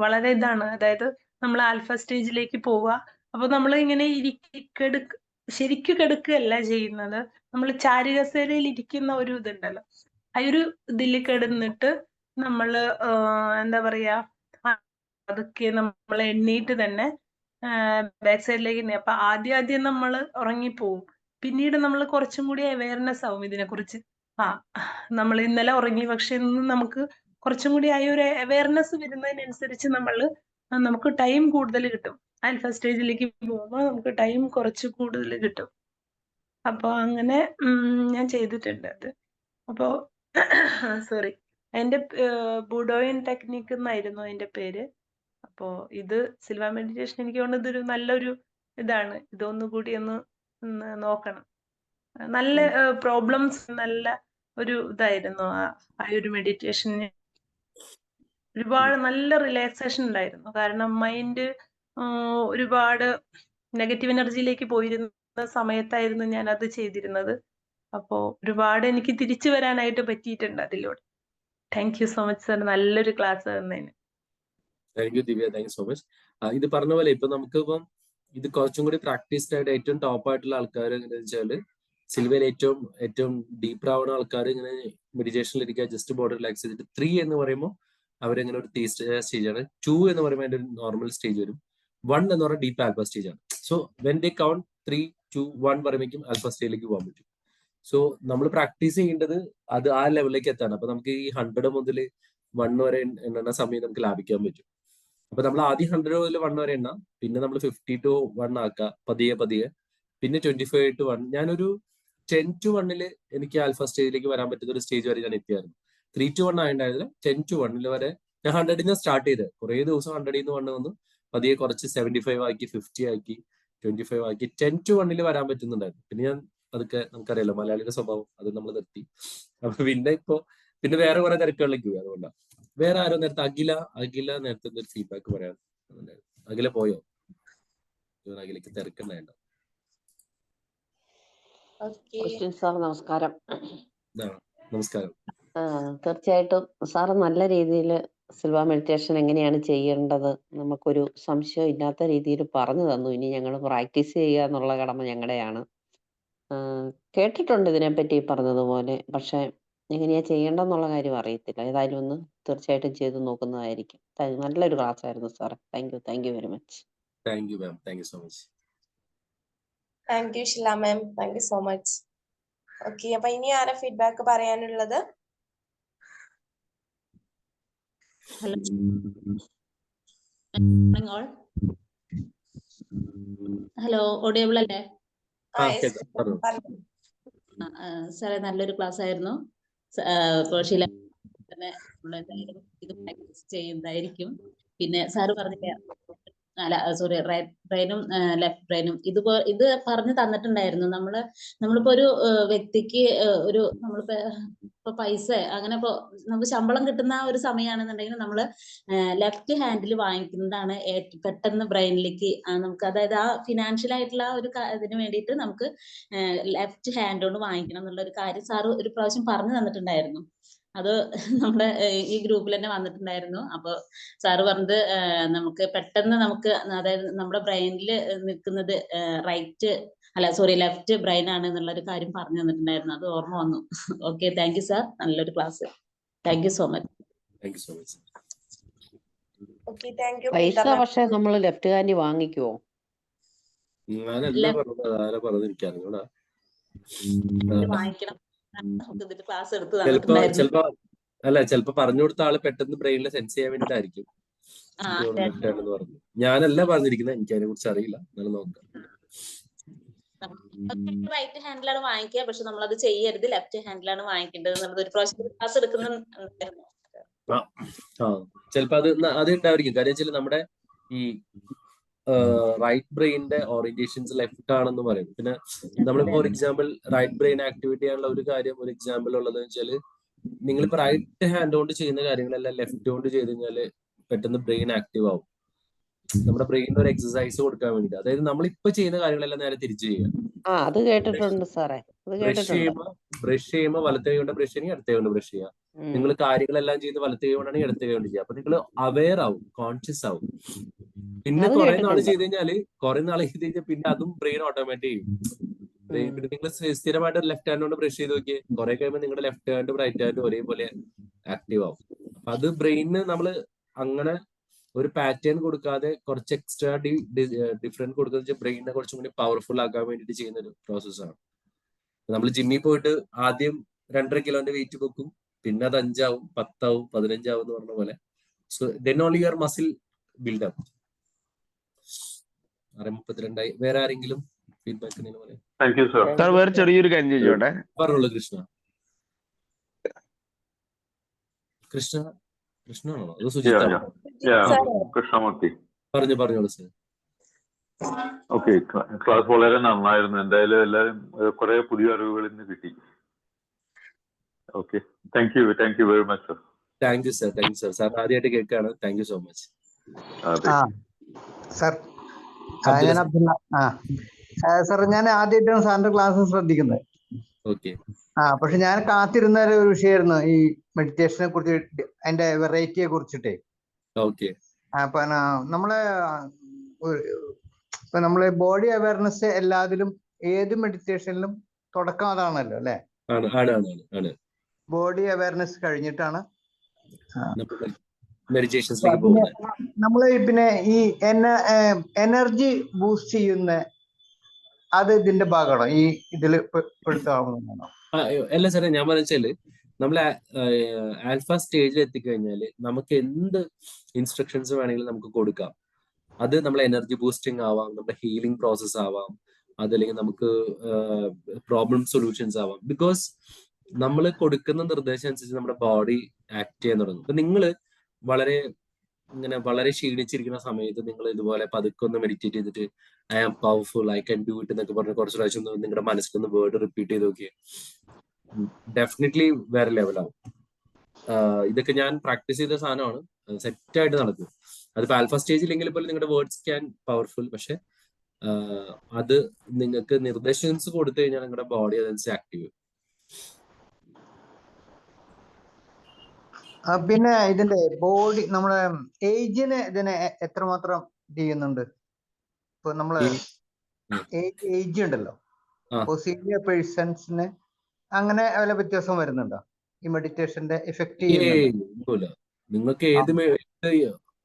വളരെ ഇതാണ്, അതായത് നമ്മൾ ആൽഫ സ്റ്റേജിലേക്ക് പോവുക. അപ്പൊ നമ്മൾ ഇങ്ങനെ ശരിക്കും കിടക്കുകയല്ല ചെയ്യുന്നത്, നമ്മൾ ചാരുകസേരയിൽ ഇരിക്കുന്ന ഒരു ഇതുണ്ടല്ലോ, ആ ഒരു ഇതിൽ കിടന്നിട്ട് നമ്മള് എന്താ പറയാ, അതൊക്കെ നമ്മൾ എണ്ണീട്ട് തന്നെ ബാക്ക് സൈഡിലേക്ക് അപ്പൊ ആദ്യം നമ്മൾ ഉറങ്ങിപ്പോവും. പിന്നീട് നമ്മൾ കുറച്ചും കൂടി അവയർനെസ് ആവും ഇതിനെ കുറിച്ച്. നമ്മൾ ഇന്നലെ ഉറങ്ങി, പക്ഷെ ഇന്ന് നമുക്ക് കുറച്ചും കൂടി ആയി ഒരു അവയർനെസ് വരുന്നതിനനുസരിച്ച് നമുക്ക് ടൈം കൂടുതൽ കിട്ടും. ആൽഫ സ്റ്റേജിലേക്ക് പോകുമ്പോൾ നമുക്ക് ടൈം കുറച്ച് കൂടുതൽ കിട്ടും. അപ്പൊ അങ്ങനെ ഞാൻ ചെയ്തിട്ടുണ്ട് അത്. അപ്പോ സോറി, അതിന്റെ ബുഡോയിൻ ടെക്നിക്ക് എന്നായിരുന്നു അതിന്റെ പേര്. അപ്പോ ഇത് സിൽവ മെഡിറ്റേഷൻ എനിക്ക് തോന്നുന്നത് ഇതൊരു നല്ലൊരു ഇതാണ്. ഇതൊന്നുകൂടി ഒന്ന് നോക്കണം. നല്ല പ്രോബ്ലംസ്, നല്ല ഒരു ഇതായിരുന്നു ആ ഒരു മെഡിറ്റേഷന്. ഒരുപാട് നല്ല റിലാക്സേഷൻ ഉണ്ടായിരുന്നു. കാരണം മൈൻഡ് ഒരുപാട് നെഗറ്റീവ് എനർജിയിലേക്ക് പോയിരുന്ന സമയത്തായിരുന്നു ഞാൻ അത് ചെയ്തിരുന്നത്. അപ്പോ ഒരുപാട് എനിക്ക് തിരിച്ചു വരാനായിട്ട് പറ്റിയിട്ടുണ്ട് അതിലൂടെ. Thank you so much sir, നല്ലൊരു ക്ലാസ് തന്നതിന്. Thank you Divya, thank you so much. ഇത് പറഞ്ഞ പോലെ ഇപ്പൊ നമുക്കിപ്പം ഇത് കുറച്ചും കൂടി പ്രാക്ടീസ്ഡ് ആയിട്ട് ഏറ്റവും ടോപ്പ് ആയിട്ടുള്ള ആൾക്കാർ എങ്ങനെയാ വെച്ചാല്, സിൽവയിൽ ഏറ്റവും ഡീപ്പർ ആവുന്ന ആൾക്കാർ ഇങ്ങനെ മെഡിറ്റേഷനിൽ ഇരിക്കുക, ജസ്റ്റ് ബോഡി റിലാക്സ് ചെയ്തിട്ട് 3 എന്ന് പറയുമ്പോൾ അവരെങ്ങനെ ഒരു സ്റ്റേജ് ആണ്. 2 എന്ന് പറയുമ്പോൾ അതിന്റെ ഒരു നോർമൽ സ്റ്റേജ് വരും. 1 എന്ന് പറഞ്ഞാൽ ഡീപ്പ് ആൽഫ സ്റ്റേജ് ആണ്. സോ വെൻ ദേ കൗണ്ട് 3, 2, 1 പറയുമ്പോഴേക്കും ആൽഫ സ്റ്റേജിലേക്ക് പോകാൻ പറ്റും. സോ നമ്മൾ പ്രാക്ടീസ് ചെയ്യേണ്ടത് അത് ആ ലെവലിലേക്ക് എത്താണ്. അപ്പൊ നമുക്ക് ഈ 100 മുതൽ 1 വരെ എണ്ണുന്ന സമയം നമുക്ക് ലാഭിക്കാൻ പറ്റും. അപ്പൊ നമ്മൾ ആദ്യം 100 മുതൽ 1 വരെ എണ്ണാം, പിന്നെ നമ്മൾ 50 to 1 ആക്കുക പതിയെ, പിന്നെ 25 to 1. ഞാനൊരു 10 to 1 എനിക്ക് ആൽഫ സ്റ്റേജിലേക്ക് വരാൻ പറ്റുന്ന ഒരു സ്റ്റേജ് വരെ ഞാൻ എത്തിയായിരുന്നു. 3 to 1 ആയിട്ടുണ്ടായിരുന്നില്ല, 10 to 1 വരെ ഞാൻ 100 സ്റ്റാർട്ട് ചെയ്തത്. കുറേ ദിവസം 100 വന്നു, പതിയെ കുറച്ച് 75 ആക്കി, 50 ആക്കി, 25 ആക്കി, 10 to 1 വരാൻ പറ്റുന്നുണ്ടായിരുന്നു. പിന്നെ ഞാൻ അതൊക്കെ നമുക്കറിയാലോ മലയാളിയുടെ സ്വഭാവം, അത് നമ്മൾ നിർത്തി. അപ്പൊ പിന്നെ വേറെ കുറെ തിരക്കുകളിലേക്ക് പോയി. അതുകൊണ്ടാണ്. വേറെ ആരോ നേരത്തെ അഖില നേരത്തെ ഒരു ഫീഡ്ബാക്ക് പറയാൻ. അഖില പോയോ? അഖിലേക്ക് തിരക്കുണ്ടായിട്ടോ? ക്രിസ്ത്യൻ സാർ നമസ്കാരം. നമസ്കാരം. തീർച്ചയായിട്ടും സാറ് നല്ല രീതിയിൽ സിൽവ മെഡിറ്റേഷൻ എങ്ങനെയാണ് ചെയ്യേണ്ടത് നമുക്കൊരു സംശയം ഇല്ലാത്ത രീതിയിൽ പറഞ്ഞു തന്നു. ഇനി ഞങ്ങൾ പ്രാക്ടീസ് ചെയ്യുക എന്നുള്ള കടമ ഞങ്ങളുടെയാണ്. കേട്ടിട്ടുണ്ട് ഇതിനെപ്പറ്റി പറഞ്ഞതുപോലെ, പക്ഷെ എങ്ങനെയാ ചെയ്യേണ്ടെന്നുള്ള കാര്യം അറിയത്തില്ല. ഏതായാലും ഒന്ന് തീർച്ചയായിട്ടും ചെയ്ത് നോക്കുന്നതായിരിക്കും. നല്ലൊരു ക്ലാസ് ആയിരുന്നു sir. Thank you very much. Thank you ma'am, thank you so much. Thank you Sheela ma'am, thank you so much. Okay, അപ്പൊ ഇനി ആരാ ഫീഡ്ബാക്ക് പറയാനുള്ളത്? ഹലോ, ഓഡിയബിൾ അല്ലേ? yes. പറഞ്ഞു. സാറേ നല്ലൊരു ക്ലാസ് ആയിരുന്നു. ഇപ്പോൾ ഷീല തന്നെ നമ്മളെന്തായാലും ഇത് പ്രാക്ടീസ് ചെയ്യുന്നതായിരിക്കും. പിന്നെ സാറ് പറഞ്ഞില്ല, അല്ല സോറി, റൈറ്റ് ബ്രെയിനും ലെഫ്റ്റ് ബ്രെയിനും ഇത് പറഞ്ഞു തന്നിട്ടുണ്ടായിരുന്നു. നമ്മളിപ്പോ ഒരു വ്യക്തിക്ക് ഒരു ഇപ്പൊ പൈസ അങ്ങനെ ഇപ്പൊ നമുക്ക് ശമ്പളം കിട്ടുന്ന ഒരു സമയമാണെന്നുണ്ടെങ്കിൽ നമ്മള് ലെഫ്റ്റ് ഹാൻഡിൽ വാങ്ങിക്കുന്നതാണ് പെട്ടെന്ന് ബ്രെയിനിലേക്ക് നമുക്ക്, അതായത് ആ ഫിനാൻഷ്യൽ ആയിട്ടുള്ള ഒരു ഇതിന് വേണ്ടിയിട്ട് നമുക്ക് ലെഫ്റ്റ് ഹാൻഡ് കൊണ്ട് വാങ്ങിക്കണം എന്നുള്ള ഒരു കാര്യം സാറ് ഒരു പ്രാവശ്യം പറഞ്ഞു തന്നിട്ടുണ്ടായിരുന്നു. അത് നമ്മുടെ ഈ ഗ്രൂപ്പിൽ തന്നെ വന്നിട്ടുണ്ടായിരുന്നു. അപ്പൊ സാറ് പറഞ്ഞത് നമുക്ക് പെട്ടെന്ന് നമുക്ക്, അതായത് നമ്മുടെ ബ്രെയിനിൽ നിൽക്കുന്നത് ലെഫ്റ്റ് ബ്രെയിൻ ആണ് എന്നുള്ള ഒരു കാര്യം പറഞ്ഞു തന്നിട്ടുണ്ടായിരുന്നു. അത് ഓർമ്മ വന്നു. ഓക്കെ, താങ്ക് യു സാർ, നല്ലൊരു class. Thank you so much. Thank you so much. Okay, thank you, പൈസ Preeta ma'am. പക്ഷെ നമ്മൾ ലെഫ്റ്റ് ഹാൻഡിൽ വാങ്ങിക്കുവോ? ഞാനല്ല പറഞ്ഞത്, ആരാ പറഞ്ഞിരിക്കാറുണ്ട്. വാങ്ങിക്കണം. നമുക്ക് ഇതിന്റെ ക്ലാസ് എടുത്ത് തന്നിട്ടുണ്ടായിരുന്നു. ചിലപ്പോ പറഞ്ഞു കൊടുത്ത ആള് പെട്ടെന്ന് ബ്രെയിനിൽ സെൻസ് ചെയ്യാൻ വേണ്ടിട്ടായിരിക്കും പറഞ്ഞു. ഞാനല്ല പറഞ്ഞിരിക്കുന്നത്, എനിക്ക് അതിനെ കുറിച്ച് അറിയില്ല. എന്നാലും നോക്കാം. റൈറ്റ് ഹാൻഡിലാണ് വാങ്ങിക്കുക, പക്ഷെ നമ്മളത് ചെയ്യരുത്, ലെഫ്റ്റ് ഹാൻഡിലാണ് വാങ്ങിക്കേണ്ടത് എന്നുള്ളത് ഒരു പ്രാവശ്യം ക്ലാസ് എടുക്കുന്നുണ്ടായിരുന്നു. ചിലപ്പോ അത് ഉണ്ടായിരിക്കും. കാര്യം വെച്ചാൽ നമ്മുടെ ഈ റൈറ്റ് ബ്രെയിനിന്റെ ഓറിയന്റേഷൻസ് ലെഫ്റ്റ് ആണെന്ന് പറയും. പിന്നെ നമ്മൾ for example right brain activate ചെയ്യാനുള്ള ഒരു എക്സാമ്പിൾ ഉള്ളത് വെച്ചാൽ, നിങ്ങളിപ്പോ റൈറ്റ് ഹാൻഡ് കൊണ്ട് ചെയ്യുന്ന കാര്യങ്ങളെല്ലാം ലെഫ്റ്റ് കൊണ്ട് ചെയ്ത് കഴിഞ്ഞാല് പെട്ടെന്ന് ബ്രെയിൻ ആക്റ്റീവ് ആവും. നമ്മുടെ ബ്രെയിനിന് ഒരു എക്സസൈസ് കൊടുക്കാൻ വേണ്ടിട്ട്. അതായത് നമ്മളിപ്പോ ചെയ്യുന്ന കാര്യങ്ങളെല്ലാം നേരെ തിരിച്ചു ചെയ്യുക. അത് കേട്ടിട്ടുണ്ട് സാറേ. ബ്രഷ് ചെയ്യുമ്പോൾ വലത്തെ കൈ കൊണ്ട് ബ്രഷ് ചെയ്യണമെങ്കിൽ ഇടത്തെ കൈ കൊണ്ട് ബ്രഷ് ചെയ്യുക. നിങ്ങൾ കാര്യങ്ങളെല്ലാം ചെയ്ത് വലത്തെ കൈ കൊണ്ടാണെങ്കിൽ ഇടത്തെ കൈ കൊണ്ട് ചെയ്യുക. അപ്പൊ നിങ്ങൾ അവെയർ ആവും, കോൺഷ്യസ് ആവും. പിന്നെ കുറെ നാൾ ചെയ്ത് കഴിഞ്ഞാൽ പിന്നെ അതും ബ്രെയിൻ ഓട്ടോമാറ്റിക് ചെയ്യും. പിന്നെ നിങ്ങൾ സ്ഥിരമായിട്ട് ലെഫ്റ്റ് ഹാൻഡ് കൊണ്ട് ബ്രഷ് ചെയ്ത് നോക്കിയേ, കുറെ കഴിയുമ്പോൾ നിങ്ങളുടെ ലെഫ്റ്റ് ഹാൻഡും റൈറ്റ് ഹാൻഡും ഒരേപോലെ ആക്റ്റീവ് ആവും. അപ്പൊ അത് ബ്രെയിനിന് നമ്മൾ അങ്ങനെ ഒരു പാറ്റേൺ കൊടുക്കാതെ കുറച്ച് എക്സ്ട്രാ ഡിഫറൻറ്റ് കൊടുക്കുന്ന ബ്രെയിനിനെ കുറച്ചും കൂടി പവർഫുൾ ആക്കാൻ വേണ്ടിയിട്ട് ചെയ്യുന്ന ഒരു പ്രോസസ്സാണ്. നമ്മൾ ജിമ്മിൽ പോയിട്ട് ആദ്യം 2.5 കിലോന്റെ വെയിറ്റ് വെക്കും, പിന്നെ അത് 5 ആവും, 10 ആവും, 15 ആവും എന്ന് പറഞ്ഞ പോലെ. So then only your muscle build up. 32 വേറെ ആരെങ്കിലും ഫീഡ്ബാക്ക് പോലെ? Thank you sir. സാർ വേറെ ചെറിയൊരു കാര്യം ചോദിച്ചോട്ടെ? പറഞ്ഞോളൂ കൃഷ്ണനാണോ അതോ സുജിത? കൃഷ്ണമൂർത്തി. പറഞ്ഞോളൂ സാർ. ഓക്കെ, ക്ലാസ് വളരെ നന്നായിരുന്നു. എന്തായാലും എല്ലാവരും കുറെ പുതിയ അറിവുകൾ ഇന്ന് കിട്ടി. Okay, thank you very much sir. Thank you sir. Sir ആദ്യമായിട്ട് കേൾക്കാണ്. Thank you so much. Sir ഞാൻ അബ്ദുള്ള. സാർ ഞാൻ ആദ്യമായിട്ടാണ് സാറിന്റെ ക്ലാസ് ശ്രദ്ധിക്കുന്നത്. ഓക്കെ. പക്ഷെ ഞാൻ കാത്തിരുന്ന ഒരു വിഷയമായിരുന്നു ഈ മെഡിറ്റേഷനെ കുറിച്ച്, അതിന്റെ വെറൈറ്റിയെ കുറിച്ചിട്ടേ. ഓക്കെ. അപ്പൊ നമ്മളെ ബോഡി അവയർനെസ് എല്ലാത്തിലും, ഏത് മെഡിറ്റേഷനിലും തുടക്കം അതാണല്ലോ അല്ലെ? ബോഡി അവയർനെസ് കഴിഞ്ഞിട്ടാണ് നമ്മള് പിന്നെ ഈ എനർജി ബൂസ്റ്റ് ചെയ്യുന്ന അത് ഇതിന്റെ ഭാഗമാണോ ഈ ഇതിൽ പെടുത്താവുന്നതാണോ? അല്ല സാറേ, ഞാൻ പറഞ്ഞാല് നമ്മൾ ആൽഫ സ്റ്റേജിൽ എത്തിക്കഴിഞ്ഞാല് നമുക്ക് എന്ത് ഇൻസ്ട്രക്ഷൻസ് വേണമെങ്കിലും നമുക്ക് കൊടുക്കാം. അത് നമ്മളെ എനർജി ബൂസ്റ്റിംഗ് ആവാം, നമ്മുടെ ഹീലിംഗ് പ്രോസസ് ആവാം, അതല്ലെങ്കിൽ നമുക്ക് പ്രോബ്ലം സൊല്യൂഷൻസ് ആവാം. ബിക്കോസ് നമ്മൾ കൊടുക്കുന്ന നിർദ്ദേശം അനുസരിച്ച് നമ്മുടെ ബോഡി ആക്ട് ചെയ്യാൻ തുടങ്ങും. ഇപ്പൊ നിങ്ങള് വളരെ ക്ഷീണിച്ചിരിക്കുന്ന സമയത്ത് നിങ്ങൾ ഇതുപോലെ പതുക്കെ ഒന്ന് മെഡിറ്റേറ്റ് ചെയ്തിട്ട് I am powerful, I can do it എന്നൊക്കെ പറഞ്ഞ് കുറച്ച് പ്രാവശ്യം നിങ്ങളുടെ മനസ്സിലൊന്ന് വേർഡ് റിപ്പീറ്റ് ചെയ്ത് നോക്കിയേ, ഡെഫിനറ്റ്ലി വേറെ ലെവലാവും. ഇതൊക്കെ ഞാൻ പ്രാക്ടീസ് ചെയ്ത സാധനമാണ്, സെറ്റായിട്ട് നടക്കും. അതിപ്പോ ആൽഫ സ്റ്റേജിലെങ്കിൽ പോലും നിങ്ങളുടെ വേർഡ്സ് ക്യാൻ പവർഫുൾ. പക്ഷെ അത് നിങ്ങൾക്ക് നിർദ്ദേശൻസ് കൊടുത്തു കഴിഞ്ഞാൽ നിങ്ങളുടെ ബോഡി അതനുസരിച്ച് ആക്റ്റീവ്. പിന്നെ ഇതിന്റെ ബോഡി നമ്മുടെ ഏജിന് ഇതിനെ എത്രമാത്രം ചെയ്യുന്നുണ്ട്? ഇപ്പൊ നമ്മള് ഏജ് ഉണ്ടല്ലോ, സീനിയർ പേഴ്സൺസിന് അങ്ങനെ വല്ല വ്യത്യാസം വരുന്നുണ്ടോ ഈ മെഡിറ്റേഷന്റെ എഫക്ട്? നിങ്ങൾക്ക്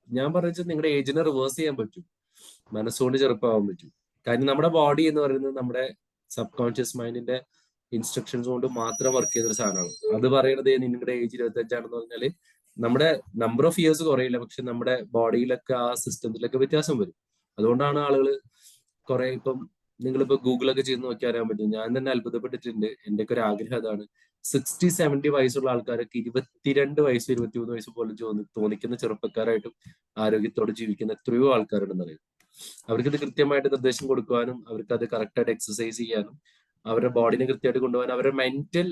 ഞാൻ പറഞ്ഞത് നിങ്ങളുടെ ഏജിനെ റിവേഴ്സ് ചെയ്യാൻ പറ്റും, മനസ്സുകൊണ്ട് ചെറുപ്പമാവാൻ പറ്റും. കാര്യം നമ്മുടെ ബോഡി എന്ന് പറയുന്നത് നമ്മുടെ സബ് കോൺഷ്യസ് മൈൻഡിന്റെ ഇൻസ്ട്രക്ഷൻസ് കൊണ്ട് മാത്രം വർക്ക് ചെയ്യുന്ന ഒരു സാധനമാണ്. അത് പറയണത് നിങ്ങളുടെ ഏജ് 25 പറഞ്ഞാല് നമ്മുടെ നമ്പർ ഓഫ് ഇയേഴ്സ് കുറയില്ല, പക്ഷെ നമ്മുടെ ബോഡിയിലൊക്കെ ആ സിസ്റ്റത്തിലൊക്കെ വ്യത്യാസം വരും. അതുകൊണ്ടാണ് ആളുകൾ കുറെ ഇപ്പം നിങ്ങളിപ്പോ ഗൂഗിളൊക്കെ ചെയ്ത് നോക്കി അറിയാൻ പറ്റും. ഞാൻ തന്നെ അത്ഭുതപ്പെട്ടിട്ടുണ്ട്. എന്റെയൊക്കെ ഒരു ആഗ്രഹം അതാണ്. 60-70 വയസ്സുള്ള ആൾക്കാരൊക്കെ 22 വയസ്സ് 23 വയസ്സ് പോലും തോന്നിക്കുന്ന ചെറുപ്പക്കാരായിട്ടും ആരോഗ്യത്തോടെ ജീവിക്കുന്ന എത്രയോ ആൾക്കാരുണ്ടെന്ന് അറിയാം. അവർക്കിത് കൃത്യമായിട്ട് നിർദ്ദേശം കൊടുക്കുവാനും അവർക്ക് അത് കറക്റ്റായിട്ട് എക്സസൈസ് ചെയ്യാനും അവരുടെ ബോഡിനെ കൃത്യമായിട്ട് കൊണ്ടുപോകാൻ അവരുടെ മെന്റൽ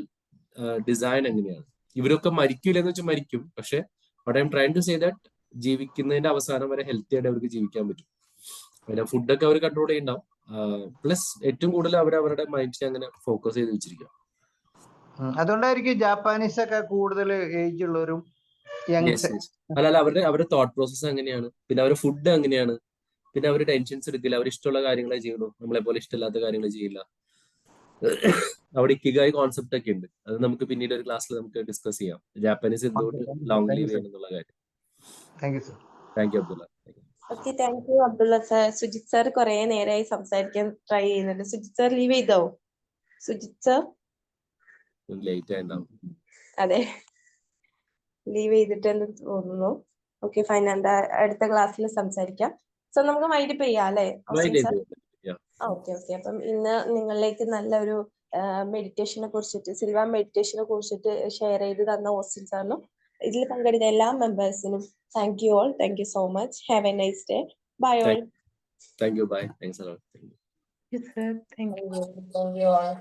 ഡിസൈൻ എങ്ങനെയാണ്. ഇവരൊക്കെ മരിക്കൂലെന്ന് വെച്ചാൽ മരിക്കും. പക്ഷെ what I'm trying to say that ജീവിക്കുന്നതിന്റെ അവസാനം വരെ ഹെൽത്തി ആയിട്ട് അവർക്ക് ജീവിക്കാൻ പറ്റും. പിന്നെ ഫുഡൊക്കെ അവർ കൺട്രോൾ ചെയ്യുന്നുണ്ടാവും. പ്ലസ് ഏറ്റവും കൂടുതൽ അവർ അവരുടെ മൈൻഡിനെ അങ്ങനെ ഫോക്കസ് ചെയ്ത് വെച്ചിരിക്കുക. അതുകൊണ്ടായിരിക്കും ജാപ്പാനീസ് ഒക്കെ കൂടുതൽ ഏജ് ഉള്ളവരും അല്ല അവരുടെ തോട്ട് പ്രോസസ്സ് അങ്ങനെയാണ്. പിന്നെ അവരുടെ ഫുഡ് അങ്ങനെയാണ്. പിന്നെ അവർ ടെൻഷൻസ് എടുക്കില്ല. അവർ ഇഷ്ടമുള്ള കാര്യങ്ങളെ ചെയ്യുള്ളൂ. നമ്മളെ പോലെ ഇഷ്ടമില്ലാത്ത കാര്യങ്ങൾ ചെയ്യില്ല. അവിടെ ഇക്കിഗായി കോൺസെപ്റ്റ് ഒക്കെ ഉണ്ട്. അത് നമുക്ക് പിന്നീട് ഒരു ക്ലാസ്സിൽ നമുക്ക് ഡിസ്കസ് ചെയ്യാം. ജാപ്പാനീസ് എന്തുകൊണ്ട് ലോങ് ലീവ് ചെയ്യണം എന്നുള്ള കാര്യം. Thank you Abdullah. Okay, thank you Abdullah sir. Sujith sir കുറെ നേരമായി സംസാരിക്കാൻ ട്രൈ ചെയ്യുന്നുണ്ട്. സുജിത് സാർ ലീവ് ചെയ്തോ? സുജിത് സാർ ലേറ്റ് ആയിട്ടുണ്ടാവും. അതെ, ലീവ് ചെയ്തിട്ടെന്ന് തോന്നുന്നു. Okay, fine. എന്താ അടുത്ത ക്ലാസ്സിൽ സംസാരിക്കാം. സോ നമുക്ക് വൈൻഡപ്പ് ചെയ്യാം അല്ലേ? ഓക്കെ. അപ്പം ഇന്ന് നിങ്ങളിലേക്ക് നല്ലൊരു മെഡിറ്റേഷനെ കുറിച്ചിട്ട്, സിൽവ മെഡിറ്റേഷനെ കുറിച്ചിട്ട് ഷെയർ ചെയ്ത് തന്ന ഓസ്റ്റിൻ സാറിനും ഇതിൽ പങ്കെടുത്ത എല്ലാ മെമ്പേഴ്സിനും thank you all. Thank you so much. Have a nice day. Bye all. Thank you. Bye. Thanks a lot. Yes, sir. Thank you. Thank you all.